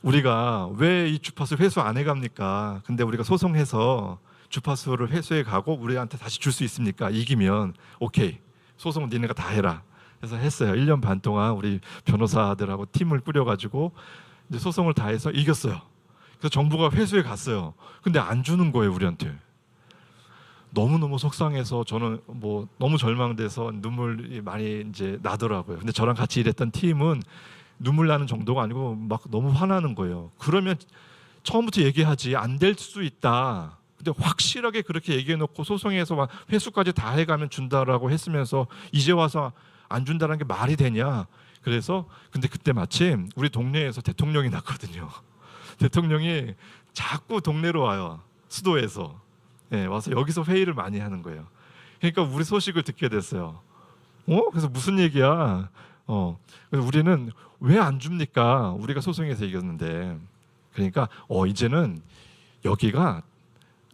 우리가 왜 이 주파수 회수 안 해갑니까? 근데 우리가 소송해서 주파수를 회수해 가고 우리한테 다시 줄 수 있습니까? 이기면 오케이, 소송 니네가 다 해라. 그래서 했어요. 1년 반 동안 우리 변호사들하고 팀을 꾸려가지고 이제 소송을 다 해서 이겼어요. 그래서 정부가 회수해 갔어요. 근데 안 주는 거예요, 우리한테. 너무너무 속상해서 저는 뭐 너무 절망돼서 눈물이 많이 이제 나더라고요. 근데 저랑 같이 일했던 팀은 눈물 나는 정도가 아니고 막 너무 화나는 거예요. 그러면 처음부터 얘기하지, 안 될 수 있다. 근데 확실하게 그렇게 얘기해놓고 소송해서 막 회수까지 다 해가면 준다라고 했으면서 이제 와서 안 준다는 게 말이 되냐? 그래서 근데 그때 마침 우리 동네에서 대통령이 났거든요. 대통령이 자꾸 동네로 와요. 수도에서. 네, 와서 여기서 회의를 많이 하는 거예요. 그러니까 우리 소식을 듣게 됐어요. 그래서 무슨 얘기야? 그래서 우리는 왜 안 줍니까? 우리가 소송해서 이겼는데. 그러니까 이제는 여기가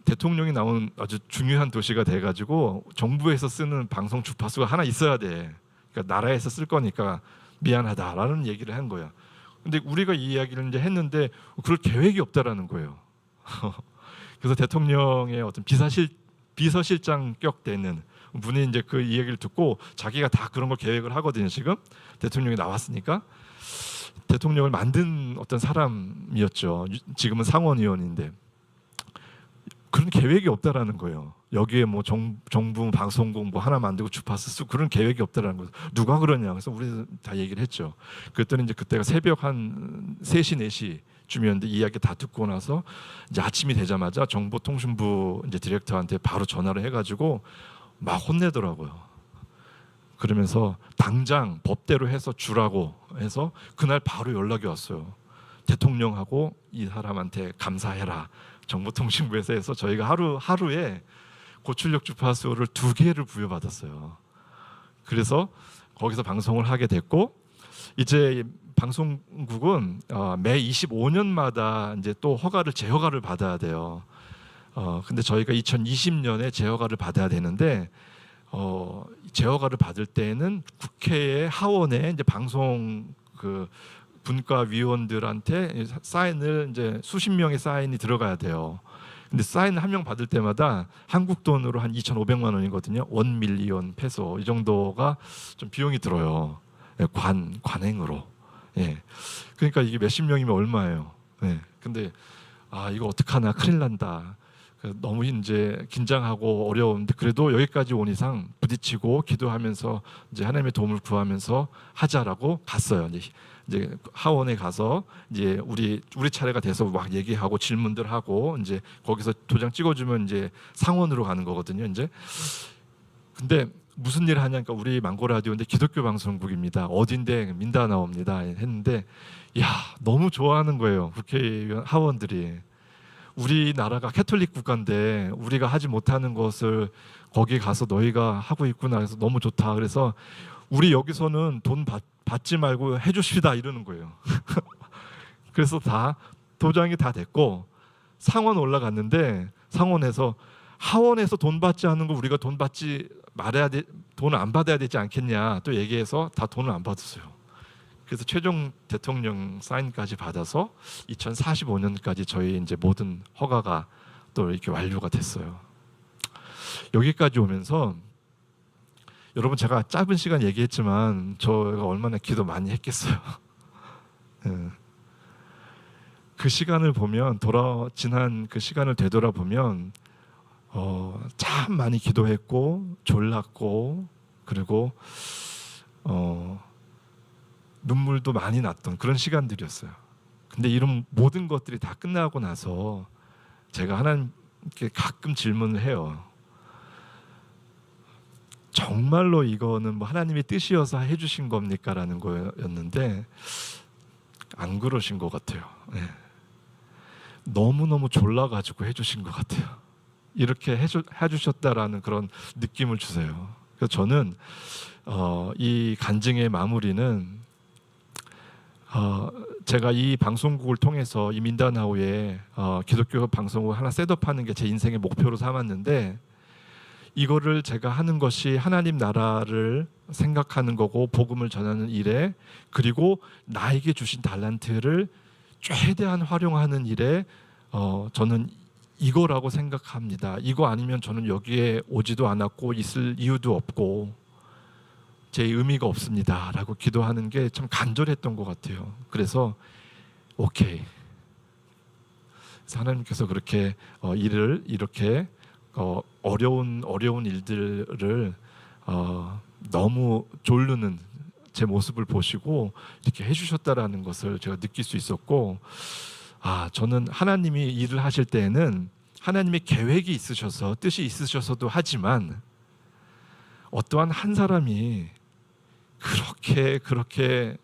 대통령이 나온 아주 중요한 도시가 돼가지고 정부에서 쓰는 방송 주파수가 하나 있어야 돼. 그러니까 나라에서 쓸 거니까 미안하다라는 얘기를 한 거야. 근데 우리가 이 이야기를 이제 했는데 그럴 계획이 없다라는 거예요. 그래서 대통령의 어떤 비서실장격 되는 분이 이제 그 이야기를 듣고 자기가 다 그런 걸 계획을 하거든요. 지금 대통령이 나왔으니까 대통령을 만든 어떤 사람이었죠. 지금은 상원의원인데 그런 계획이 없다라는 거예요. 여기에 뭐 정부 방송국 뭐 하나 만들고 주파수 쓰고 그런 계획이 없다라는 거예요. 누가 그러냐? 그래서 우리 다 얘기를 했죠. 그랬더니 이제 그때가 새벽 한 3시 4시 때쯤이었는데 이야기 다 듣고 나서 이제 아침이 되자마자 정보통신부 이제 디렉터한테 바로 전화를 해가지고 막 혼내더라고요. 그러면서 당장 법대로 해서 주라고 해서 그날 바로 연락이 왔어요. 대통령하고 이 사람한테 감사해라. 정보통신부에서 해서 저희가 하루에 고출력 주파수를 2개를 부여받았어요. 그래서 거기서 방송을 하게 됐고 이제 방송국은 매 25년마다 이제 또 재허가를 받아야 돼요. 근데 저희가 2020년에 재허가를 받아야 되는데 재허가를 받을 때에는 국회의 하원에 이제 방송 그 분과위원들한테 사인을 이제 수십 명의 사인이 들어가야 돼요. 근데 사인 한 명 받을 때마다 한국 돈으로 한 2,500만 원이거든요. 1밀리언 페소 이 정도가 좀 비용이 들어요. 관행으로. 예. 그러니까 이게 몇십 명이면 얼마예요. 예. 근데 이거 어떡하나 큰일 난다. 너무 이제 긴장하고 어려운데 그래도 여기까지 온 이상 부딪히고 기도하면서 이제 하나님의 도움을 구하면서 하자라고 갔어요. 이제 하원에 가서 이제 우리 차례가 돼서 막 얘기하고 질문들 하고 이제 거기서 도장 찍어주면 이제 상원으로 가는 거거든요. 이제 근데 무슨 일을 하냐니까 우리 망고 라디오인데 기독교 방송국입니다. 어딘데 민다나오입니다. 했는데 너무 좋아하는 거예요. 국회의원 하원들이. 우리나라가 캐톨릭 국가인데 우리가 하지 못하는 것을 거기 가서 너희가 하고 있구나. 그래서 너무 좋다. 그래서 우리 여기서는 돈 받지 말고 해주시다 이러는 거예요. 그래서 다 도장이 다 됐고 상원 올라갔는데 상원에서 하원에서 돈 받지 않는 거 우리가 돈 안 받아야 되지 않겠냐 또 얘기해서 다 돈을 안 받았어요. 그래서 최종 대통령 사인까지 받아서 2045년까지 저희 이제 모든 허가가 또 이렇게 완료가 됐어요. 여기까지 오면서 여러분 제가 짧은 시간 얘기했지만 저가 얼마나 기도 많이 했겠어요. 그 시간을 보면 지난 그 시간을 되돌아보면 참 많이 기도했고 졸랐고 그리고 눈물도 많이 났던 그런 시간들이었어요. 근데 이런 모든 것들이 다 끝나고 나서 제가 하나님께 가끔 질문을 해요. 정말로 이거는 뭐 하나님의 뜻이어서 해주신 겁니까? 라는 거였는데 안 그러신 것 같아요. 네. 너무너무 졸라가지고 해주신 것 같아요. 이렇게 해주셨다라는 그런 느낌을 주세요. 그래서 저는 이 간증의 마무리는 제가 이 방송국을 통해서 이 민다나오에 기독교 방송국 하나 셋업하는 게 제 인생의 목표로 삼았는데 이거를 제가 하는 것이 하나님 나라를 생각하는 거고 복음을 전하는 일에 그리고 나에게 주신 달란트를 최대한 활용하는 일에 저는 이거라고 생각합니다. 이거 아니면 저는 여기에 오지도 않았고 있을 이유도 없고 제 의미가 없습니다 라고 기도하는 게 참 간절했던 것 같아요. 그래서 오케이. 그래서 하나님께서 그렇게 일을 이렇게 어려운 일들을 너무 졸르는 제 모습을 보시고 이렇게 해주셨다라는 것을 제가 느낄 수 있었고 저는 하나님이 일을 하실 때에는 하나님의 계획이 있으셔서 뜻이 있으셔서도 하지만 어떠한 한 사람이 그렇게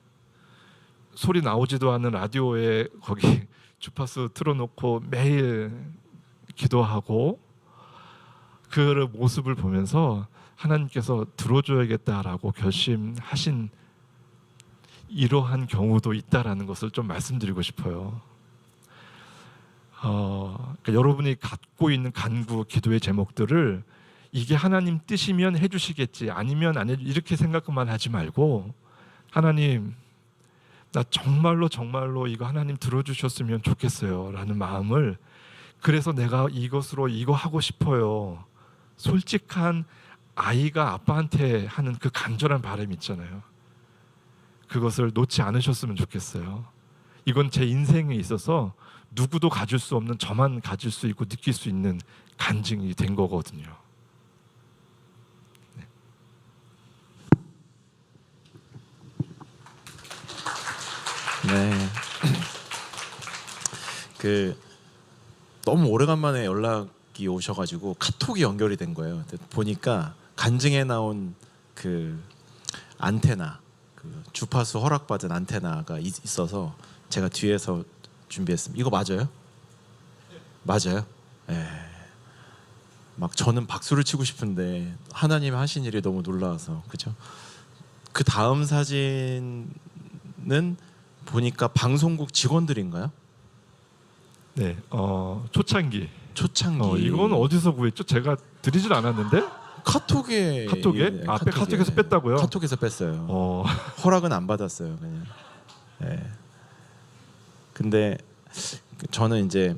소리 나오지도 않는 라디오에 거기 주파수 틀어놓고 매일 기도하고 그 모습을 보면서 하나님께서 들어줘야겠다라고 결심하신 이러한 경우도 있다라는 것을 좀 말씀드리고 싶어요. 그러니까 여러분이 갖고 있는 간구 기도의 제목들을 이게 하나님 뜻이면 해주시겠지 아니면 안 해주 이렇게 생각만 하지 말고 하나님 나 정말로 이거 하나님 들어주셨으면 좋겠어요 라는 마음을 그래서 내가 이것으로 이거 하고 싶어요 솔직한 아이가 아빠한테 하는 그 간절한 바람이 있잖아요. 그것을 놓지 않으셨으면 좋겠어요. 이건 제 인생에 있어서 누구도 가질 수 없는 저만 가질 수 있고 느낄 수 있는 간증이 된 거거든요. 네. 그 너무 오래간만에 연락이 오셔가지고 카톡이 연결이 된 거예요. 근데 보니까 간증에 나온 그 안테나, 그 주파수 허락받은 안테나가 있어서 제가 뒤에서 준비했습니다. 이거 맞아요? 맞아요? 예. 막 저는 박수를 치고 싶은데 하나님 하신 일이 너무 놀라워서, 그죠? 그 다음 사진은 보니까 방송국 직원들인가요? 네, 초창기. 이건 어디서 구했죠? 제가 드리질 않았는데. 카톡에 카톡에? 앞에 카톡에서 뺐다고요? 카톡에서 뺐어요. 허락은 안 받았어요, 그냥. 예. 근데 저는 이제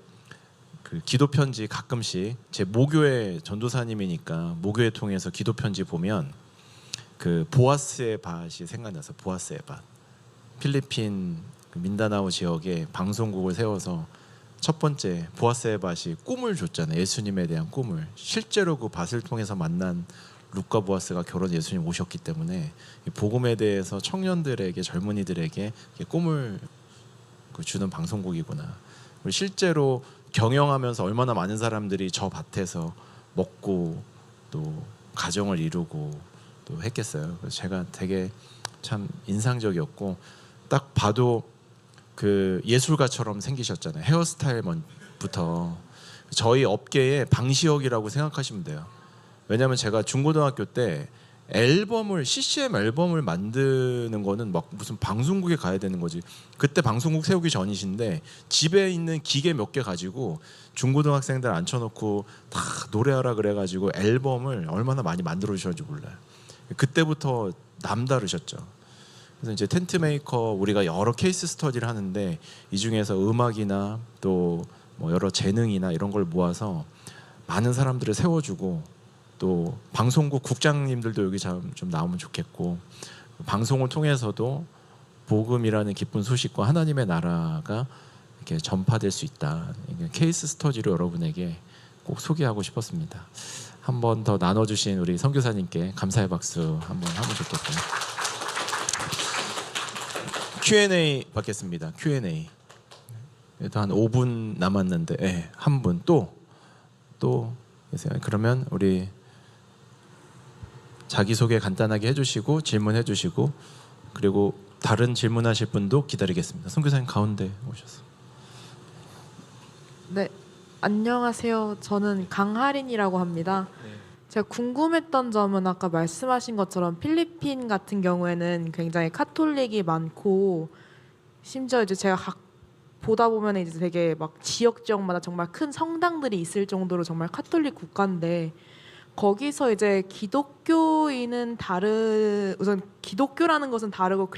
그 기도 편지 가끔씩 제 모교회 전도사님이니까 모교회 통해서 기도 편지 보면 그 보아스의 밭이 생각나서, 보아스의 밭. 필리핀 그 민다나오 지역에 방송국을 세워서 첫 번째 보아스의 밭이 꿈을 줬잖아요. 예수님에 대한 꿈을. 실제로 그 밭을 통해서 만난 룻과 보아스가 결혼 예수님 오셨기 때문에 이 복음에 대해서 청년들에게, 젊은이들에게 꿈을 주는 방송국이구나. 그리고 실제로 경영하면서 얼마나 많은 사람들이 저 밭에서 먹고 또 가정을 이루고 또 했겠어요. 그래서 제가 되게 참 인상적이었고, 딱 봐도 그 예술가처럼 생기셨잖아요. 헤어스타일부터 저희 업계의 방시혁이라고 생각하시면 돼요. 왜냐하면 제가 중고등학교 때 CCM 앨범을 만드는 거는 막 무슨 방송국에 가야 되는 거지. 그때 방송국 세우기 전이신데 집에 있는 기계 몇 개 가지고 중고등학생들 앉혀놓고 다 노래하라 그래가지고 앨범을 얼마나 많이 만들어 주셨는지 몰라요. 그때부터 남다르셨죠. 그래서 이제 텐트 메이커 우리가 여러 케이스 스터디를 하는데 이 중에서 음악이나 또 뭐 여러 재능이나 이런 걸 모아서 많은 사람들을 세워주고, 또 방송국 국장님들도 여기 좀 나오면 좋겠고, 방송을 통해서도 복음이라는 기쁜 소식과 하나님의 나라가 이렇게 전파될 수 있다. 케이스 스터디로 여러분에게 꼭 소개하고 싶었습니다. 한 번 더 나눠주신 우리 선교사님께 감사의 박수 한번 하면 좋겠고요. Q&A 받겠습니다. Q&A. 그래도 한 5분 남았는데 한 분 또 계세요. 그러면 우리 자기소개 간단하게 해주시고 질문해 주시고, 그리고 다른 질문하실 분도 기다리겠습니다. 선교사님 가운데 오셔서. 네, 안녕하세요. 저는 강하린이라고 합니다. 제가 궁금했던 점은 아까 말씀하신 것처럼 필리핀 같은 경우에는 굉장히 카톨릭이 많고, 심지어 이제 제가 보다 보면 이제 되게 막 지역마다 정말 큰 성당들이 있을 정도로 정말 카톨릭 국가인데, 거기서 이제 기독교인은 우선 기독교라는 것은 다르고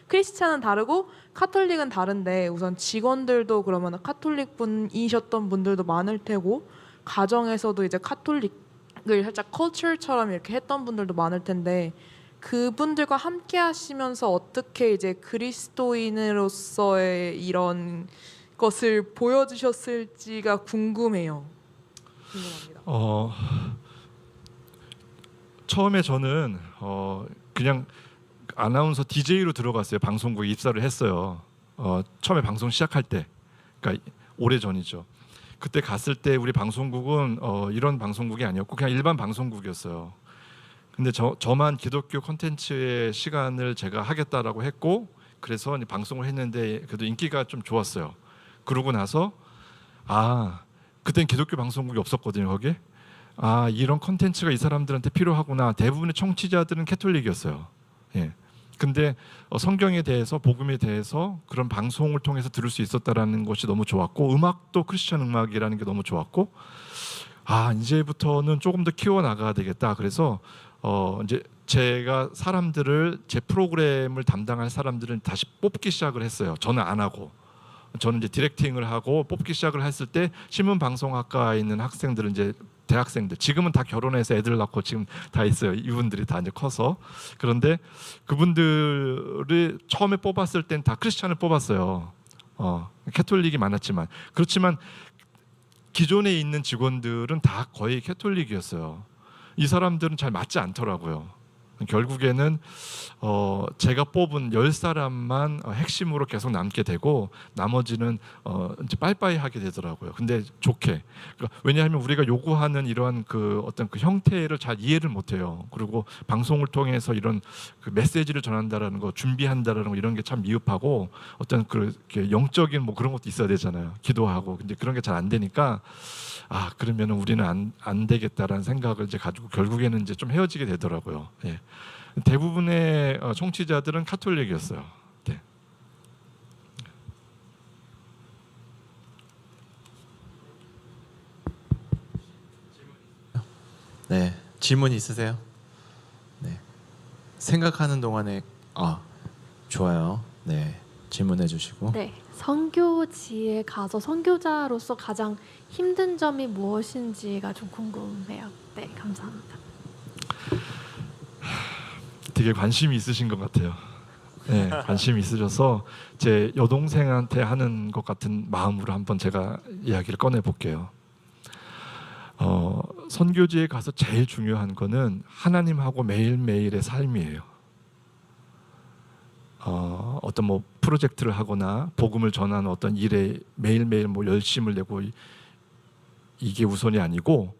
크리스찬은 다르고 카톨릭은 다른데, 우선 직원들도 그러면 카톨릭 분이셨던 분들도 많을 테고, 가정에서도 이제 카톨릭을 살짝 컬처처럼 이렇게 했던 분들도 많을 텐데, 그분들과 함께 하시면서 어떻게 이제 그리스도인으로서의 이런 것을 보여주셨을지가 궁금합니다. 처음에 저는 그냥 아나운서 DJ로 들어갔어요. 방송국에 입사를 했어요. 처음에 방송 시작할 때, 그러니까 오래 전이죠. 그때 갔을 때 우리 방송국은 이런 방송국이 아니었고 그냥 일반 방송국이었어요. 근데 저만 기독교 콘텐츠의 시간을 제가 하겠다라고 했고, 그래서 방송을 했는데 그래도 인기가 좀 좋았어요. 그러고 나서 그땐 기독교 방송국이 없었거든요. 거기에 이런 콘텐츠가 이 사람들한테 필요하구나. 대부분의 청취자들은 캐톨릭이었어요. 예. 근데 성경에 대해서, 복음에 대해서 그런 방송을 통해서 들을 수 있었다라는 것이 너무 좋았고, 음악도 크리스천 음악이라는 게 너무 좋았고, 이제부터는 조금 더 키워 나가야 되겠다. 그래서 이제 제가 사람들을, 제 프로그램을 담당할 사람들은 다시 뽑기 시작을 했어요. 저는 안 하고, 저는 이제 디렉팅을 하고 뽑기 시작을 했을 때 신문방송학과에 있는 학생들은 이제 대학생들, 지금은 다 결혼해서 애들 낳고 지금 다 있어요. 이분들이 다 이제 커서. 그런데 그분들을 처음에 뽑았을 땐 다 크리스찬을 뽑았어요. 캐톨릭이 많았지만, 그렇지만 기존에 있는 직원들은 다 거의 캐톨릭이었어요. 이 사람들은 잘 맞지 않더라고요. 결국에는 제가 뽑은 10사람만 핵심으로 계속 남게 되고 나머지는 이제 빠이빠이 하게 되더라고요. 근데 좋게. 그러니까 왜냐하면 우리가 요구하는 이러한 그 어떤 그 형태를 잘 이해를 못해요. 그리고 방송을 통해서 이런 그 메시지를 전한다라는 거, 준비한다라는 거 이런 게 참 미흡하고 어떤 그 영적인 뭐 그런 것도 있어야 되잖아요. 기도하고. 근데 그런 게 잘 안 되니까 그러면 우리는 안 되겠다라는 생각을 이제 가지고 결국에는 이제 좀 헤어지게 되더라고요. 예. 대부분의 청취자들은 카톨릭이었어요. 네. 네, 질문 있으세요? 네, 생각하는 동안에 좋아요. 네, 질문해 주시고. 네, 선교지에 가서 선교자로서 가장 힘든 점이 무엇인지가 좀 궁금해요. 네, 감사합니다. 되게 관심이 있으신 것 같아요. 네, 관심이 있으셔서 제 여동생한테 하는 것 같은 마음으로 한번 제가 이야기를 꺼내 볼게요. 선교지에 가서 제일 중요한 거는 하나님하고 매일매일의 삶이에요. 어떤 뭐 프로젝트를 하거나 복음을 전하는 어떤 일에 매일매일 뭐 열심을 내고 이게 우선이 아니고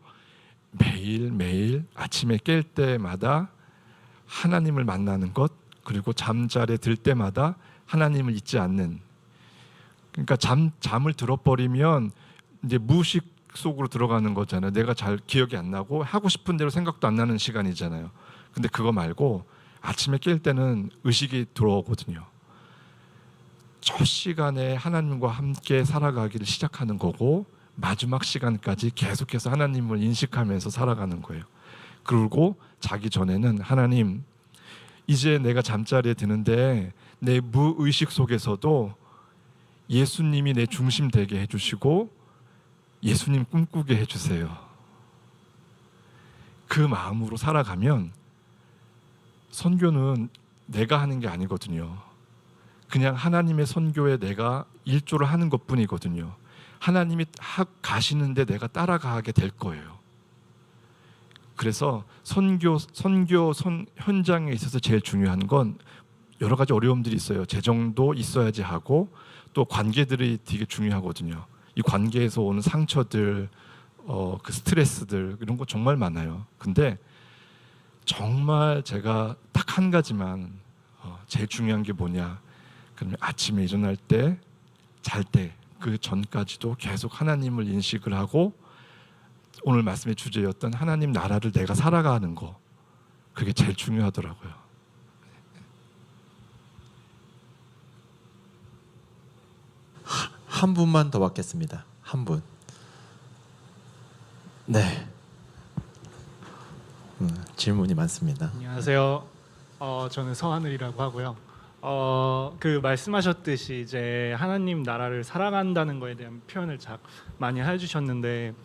매일매일 아침에 깰 때마다 하나님을 만나는 것, 그리고 잠자리에 들 때마다 하나님을 잊지 않는. 그러니까 잠을 들어버리면 이제 무의식 속으로 들어가는 거잖아요. 내가 잘 기억이 안 나고 하고 싶은 대로 생각도 안 나는 시간이잖아요. 근데 그거 말고 아침에 깰 때는 의식이 들어오거든요. 첫 시간에 하나님과 함께 살아가기를 시작하는 거고 마지막 시간까지 계속해서 하나님을 인식하면서 살아가는 거예요. 그리고 자기 전에는 하나님, 이제 내가 잠자리에 드는데 내 무의식 속에서도 예수님이 내 중심 되게 해주시고 예수님 꿈꾸게 해주세요. 그 마음으로 살아가면 선교는 내가 하는 게 아니거든요. 그냥 하나님의 선교에 내가 일조를 하는 것뿐이거든요. 하나님이 가시는데 내가 따라가게 될 거예요. 그래서 선교 현장에 있어서 제일 중요한 건 여러 가지 어려움들이 있어요. 재정도 있어야지 하고 또 관계들이 되게 중요하거든요. 이 관계에서 오는 상처들, 그 스트레스들 이런 거 정말 많아요. 근데 정말 제가 딱 한 가지만 제일 중요한 게 뭐냐? 그러면 아침에 일어날 때, 잘 때 그 전까지도 계속 하나님을 인식을 하고 오늘 말씀의 주제였던 하나님 나라를 내가 살아가는 거, 그게 제일 중요하더라고요. 한 분만 더 받겠습니다. 한 분. 네. 질문이 많습니다. 안녕하세요. 저는 서하늘이라고 하고요. 그 말씀하셨듯이 이제 하나님 나라를 살아간다는 거에 대한 표현을 많이 해주셨는데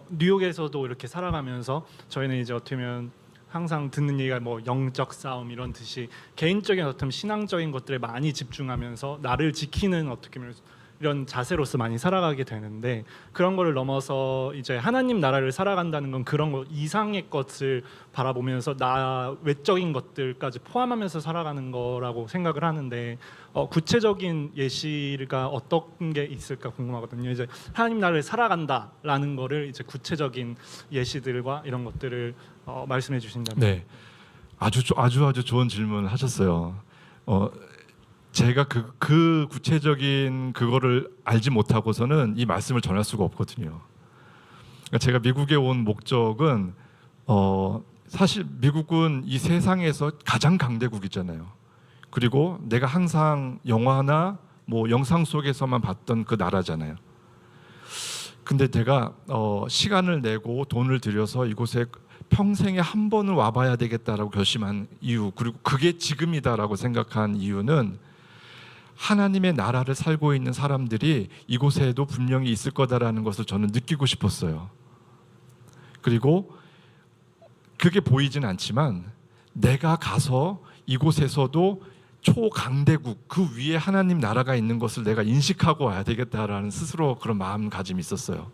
뉴욕에서도 이렇게 살아가면서 저희는 이제 어떻게 보면 항상 듣는 얘기가 뭐 영적 싸움 이런 듯이 개인적인 어떤 신앙적인 것들에 많이 집중하면서 나를 지키는 어떻게 보면 이런 자세로서 많이 살아가게 되는데 그런 거를 넘어서 이제 하나님 나라를 살아간다는 건 그런 거 이상의 것을 바라보면서 나 외적인 것들까지 포함하면서 살아가는 거라고 생각을 하는데 구체적인 예시가 어떤 게 있을까 궁금하거든요. 이제 하나님 나라를 살아간다라는 거를 이제 구체적인 예시들과 이런 것들을 말씀해 주신다면. 네, 아주 좋은 질문을 하셨어요. 제가 그 구체적인 그거를 알지 못하고서는 이 말씀을 전할 수가 없거든요. 그러니까 제가 미국에 온 목적은 사실 미국은 이 세상에서 가장 강대국이잖아요. 그리고 내가 항상 영화나 뭐 영상 속에서만 봤던 그 나라잖아요. 근데 제가 시간을 내고 돈을 들여서 이곳에 평생에 한 번은 와봐야 되겠다라고 결심한 이유, 그리고 그게 지금이다라고 생각한 이유는 하나님의 나라를 살고 있는 사람들이 이곳에도 분명히 있을 거다라는 것을 저는 느끼고 싶었어요. 그리고 그게 보이진 않지만 내가 가서 이곳에서도 초강대국 그 위에 하나님 나라가 있는 것을 내가 인식하고 와야 되겠다라는 스스로 그런 마음가짐이 있었어요.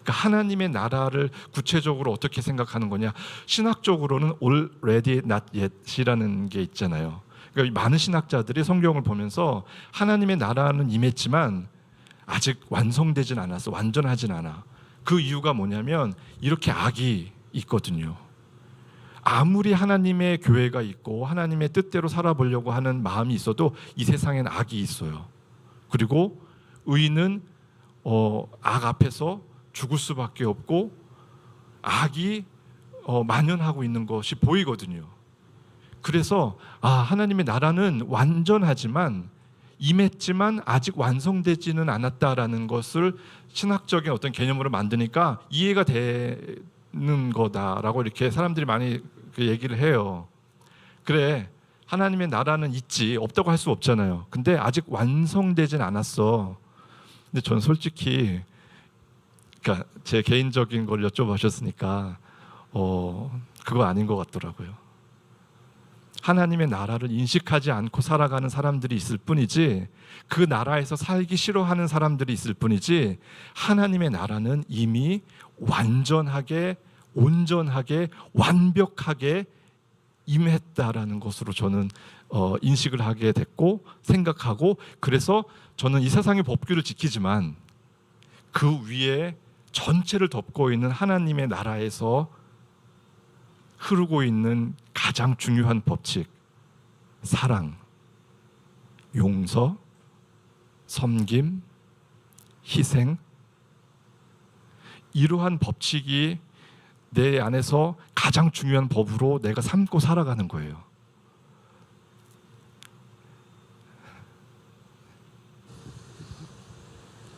그러니까 하나님의 나라를 구체적으로 어떻게 생각하는 거냐? 신학적으로는 already not yet이라는 게 있잖아요. 그러니까 많은 신학자들이 성경을 보면서 하나님의 나라는 임했지만 아직 완성되진 않았어. 완전하진 않아. 그 이유가 뭐냐면 이렇게 악이 있거든요. 아무리 하나님의 교회가 있고 하나님의 뜻대로 살아보려고 하는 마음이 있어도 이 세상엔 악이 있어요. 그리고 의인은 악 앞에서 죽을 수밖에 없고 악이 만연하고 있는 것이 보이거든요. 그래서 하나님의 나라는 완전하지만 임했지만 아직 완성되지는 않았다라는 것을 신학적인 어떤 개념으로 만드니까 이해가 되는 거다라고 이렇게 사람들이 많이 그 얘기를 해요. 그래, 하나님의 나라는 있지, 없다고 할 수 없잖아요. 근데 아직 완성되진 않았어. 근데 전 솔직히 그러니까 제 개인적인 걸 여쭤보셨으니까 그거 아닌 것 같더라고요. 하나님의 나라를 인식하지 않고 살아가는 사람들이 있을 뿐이지, 그 나라에서 살기 싫어하는 사람들이 있을 뿐이지, 하나님의 나라는 이미 완전하게, 온전하게, 완벽하게 임했다라는 것으로 저는 인식을 하게 됐고 생각하고, 그래서 저는 이 세상의 법규를 지키지만 그 위에 전체를 덮고 있는 하나님의 나라에서 흐르고 있는 가장 중요한 법칙, 사랑, 용서, 섬김, 희생, 이러한 법칙이 내 안에서 가장 중요한 법으로 내가 삼고 살아가는 거예요.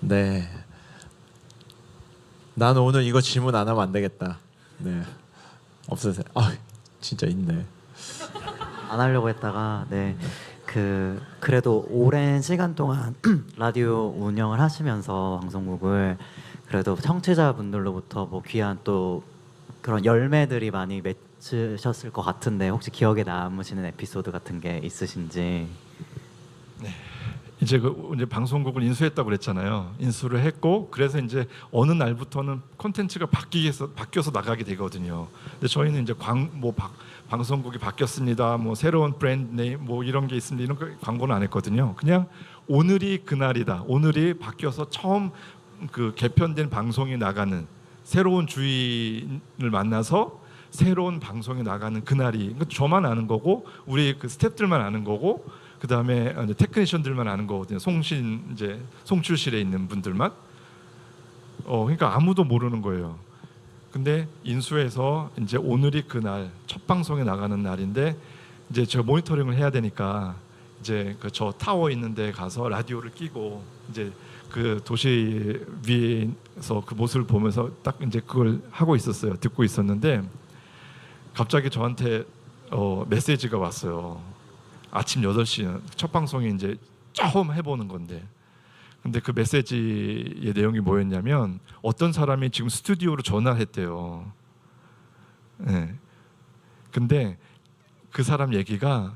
네. 나는 오늘 이거 질문 안 하면 안 되겠다. 네. 없으세요? 진짜 있네. 안 하려고 했다가 그래도 오랜 시간 동안 라디오 운영을 하시면서 방송국을 그래도 청취자분들로부터 뭐 귀한 또 그런 열매들이 많이 맺으셨을 것 같은데 혹시 기억에 남으시는 에피소드 같은 게 있으신지? 이제 이제 방송국을 인수했다고 그랬잖아요. 인수를 했고 그래서 이제 어느 날부터는 콘텐츠가 바뀌어서 나가게 되거든요. 근데 저희는 이제 방송국이 바뀌었습니다. 뭐 새로운 브랜드 네임 뭐 이런 게 있습니다. 이런 거 광고는 안 했거든요. 그냥 오늘이 그날이다. 오늘이 바뀌어서 처음 그 개편된 방송이 나가는, 새로운 주인을 만나서 새로운 방송이 나가는 그날이, 그러니까 저만 아는 거고 우리 그 스태프들만 아는 거고, 그 다음에 테크니션들만 아는 거거든요. 송출실에 있는 분들만. 그러니까 아무도 모르는 거예요. 근데 인수해서 이제 오늘이 그날 첫 방송에 나가는 날인데, 이제 제가 모니터링을 해야 되니까 이제 그 저 타워 있는데 가서 라디오를 끼고 이제 그 도시 위에서 그 모습을 보면서 딱 이제 그걸 하고 있었어요. 듣고 있었는데 갑자기 저한테 메시지가 왔어요. 아침 8시 첫 방송이 이제 처음 해보는 건데, 근데 그 메시지의 내용이 뭐였냐면 어떤 사람이 지금 스튜디오로 전화를 했대요. 네. 근데 그 사람 얘기가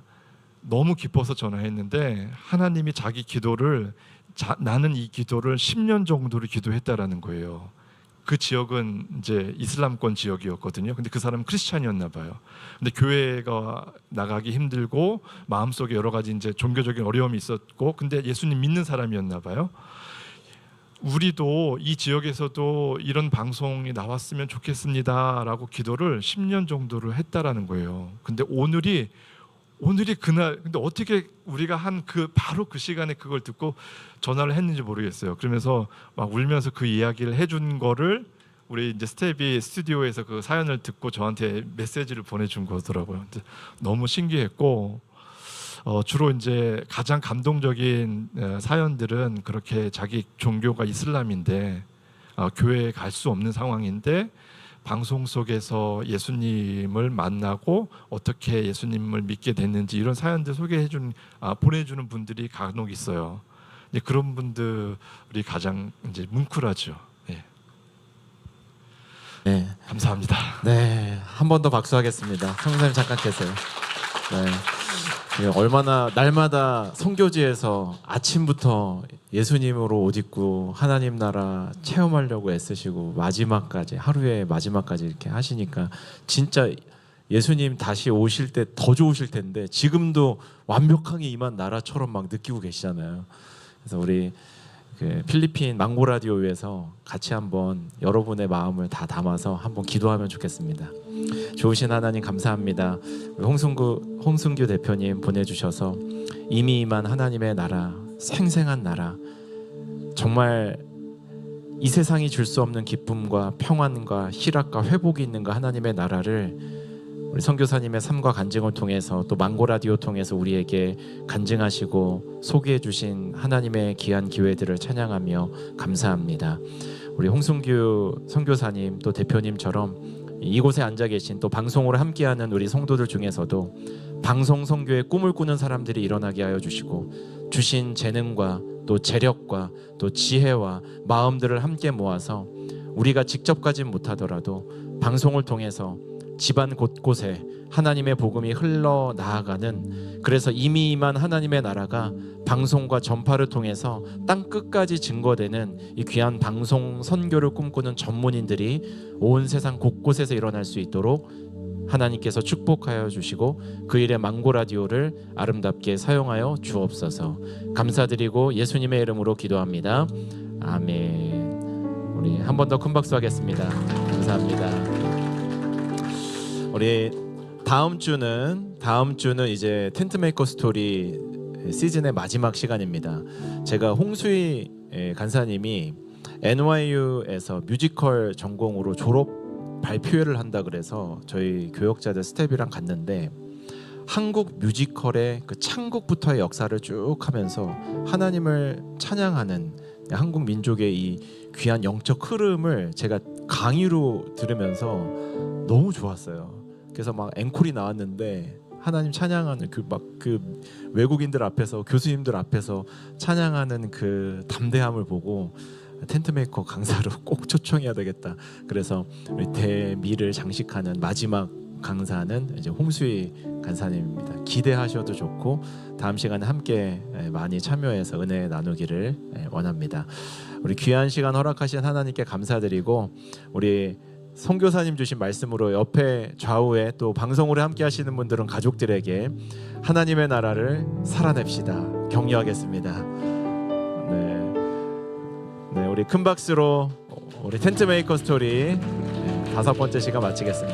너무 깊어서 전화했는데 하나님이 자기 기도를 나는 이 기도를 10년 정도를 기도했다라는 거예요. 그 지역은 이제 이슬람권 지역이었거든요. 근데 그 사람은 크리스찬이었나 봐요. 근데 교회가 나가기 힘들고 마음속에 여러 가지 이제 종교적인 어려움이 있었고, 근데 예수님 믿는 사람이었나 봐요. 우리도 이 지역에서도 이런 방송이 나왔으면 좋겠습니다라고 기도를 10년 정도를 했다라는 거예요. 근데 오늘이 그날, 근데 어떻게 우리가 바로 그 시간에 그걸 듣고 전화를 했는지 모르겠어요. 그러면서 막 울면서 그 이야기를 해준 거를 우리 이제 스텝이 스튜디오에서 그 사연을 듣고 저한테 메시지를 보내준 거더라고요. 너무 신기했고, 주로 이제 가장 감동적인 사연들은 그렇게 자기 종교가 이슬람인데 교회에 갈 수 없는 상황인데 방송 속에서 예수님을 만나고 어떻게 예수님을 믿게 됐는지 이런 사연들 보내주는 분들이 간혹 있어요. 그런 분들이 가장 이제 뭉클하죠. 네. 네. 감사합니다. 네. 한 번 더 박수하겠습니다. 성사님 잠깐 계세요. 네. 얼마나 날마다 선교지에서 아침부터 예수님으로 옷 입고 하나님 나라 체험하려고 애쓰시고 마지막까지 하루의 마지막까지 이렇게 하시니까 진짜 예수님 다시 오실 때 더 좋으실 텐데 지금도 완벽하게 임한 나라처럼 막 느끼고 계시잖아요. 그래서 우리 그 필리핀 망고 라디오에서 같이 한번 여러분의 마음을 다 담아서 한번 기도하면 좋겠습니다. 좋으신 하나님 감사합니다. 홍순규 대표님 보내주셔서 이미 임한 하나님의 나라, 생생한 나라, 정말 이 세상이 줄 수 없는 기쁨과 평안과 희락과 회복이 있는 그 하나님의 나라를 우리 선교사님의 삶과 간증을 통해서 또 망고 라디오 통해서 우리에게 간증하시고 소개해 주신 하나님의 귀한 기회들을 찬양하며 감사합니다. 우리 홍순규 선교사님 또 대표님처럼 이곳에 앉아 계신 또 방송으로 함께하는 우리 성도들 중에서도 방송 선교의 꿈을 꾸는 사람들이 일어나게 하여 주시고 주신 재능과 또 재력과 또 지혜와 마음들을 함께 모아서 우리가 직접 가진 못하더라도 방송을 통해서 집안 곳곳에 하나님의 복음이 흘러나아가는, 그래서 이미 임한 하나님의 나라가 방송과 전파를 통해서 땅 끝까지 증거되는 이 귀한 방송 선교를 꿈꾸는 전문인들이 온 세상 곳곳에서 일어날 수 있도록 하나님께서 축복하여 주시고 그 일에 망고 라디오를 아름답게 사용하여 주옵소서. 감사드리고 예수님의 이름으로 기도합니다. 아멘. 우리 한 번 더 큰 박수 하겠습니다. 감사합니다. 우리 다음 주는 이제 텐트메이커 스토리 시즌의 마지막 시간입니다. 제가 홍수희 간사님이 NYU에서 뮤지컬 전공으로 졸업 발표회를 한다 그래서 저희 교역자들 스텝이랑 갔는데 한국 뮤지컬의 그 창국부터의 역사를 쭉 하면서 하나님을 찬양하는 한국 민족의 이 귀한 영적 흐름을 제가 강의로 들으면서 너무 좋았어요. 그래서 막 앵콜이 나왔는데 하나님 찬양하는 그 외국인들 앞에서 교수님들 앞에서 찬양하는 그 담대함을 보고 텐트메이커 강사로 꼭 초청해야 되겠다. 그래서 우리 대미를 장식하는 마지막 강사는 이제 홍수희 간사님입니다. 기대하셔도 좋고 다음 시간에 함께 많이 참여해서 은혜 나누기를 원합니다. 우리 귀한 시간 허락하신 하나님께 감사드리고 우리 선교사님 주신 말씀으로 옆에 좌우에 또 방송으로 함께 하시는 분들은 가족들에게 하나님의 나라를 살아냅시다 격려하겠습니다. 네, 우리 큰 박수로 우리 텐트메이커 스토리 5번째 시간 마치겠습니다.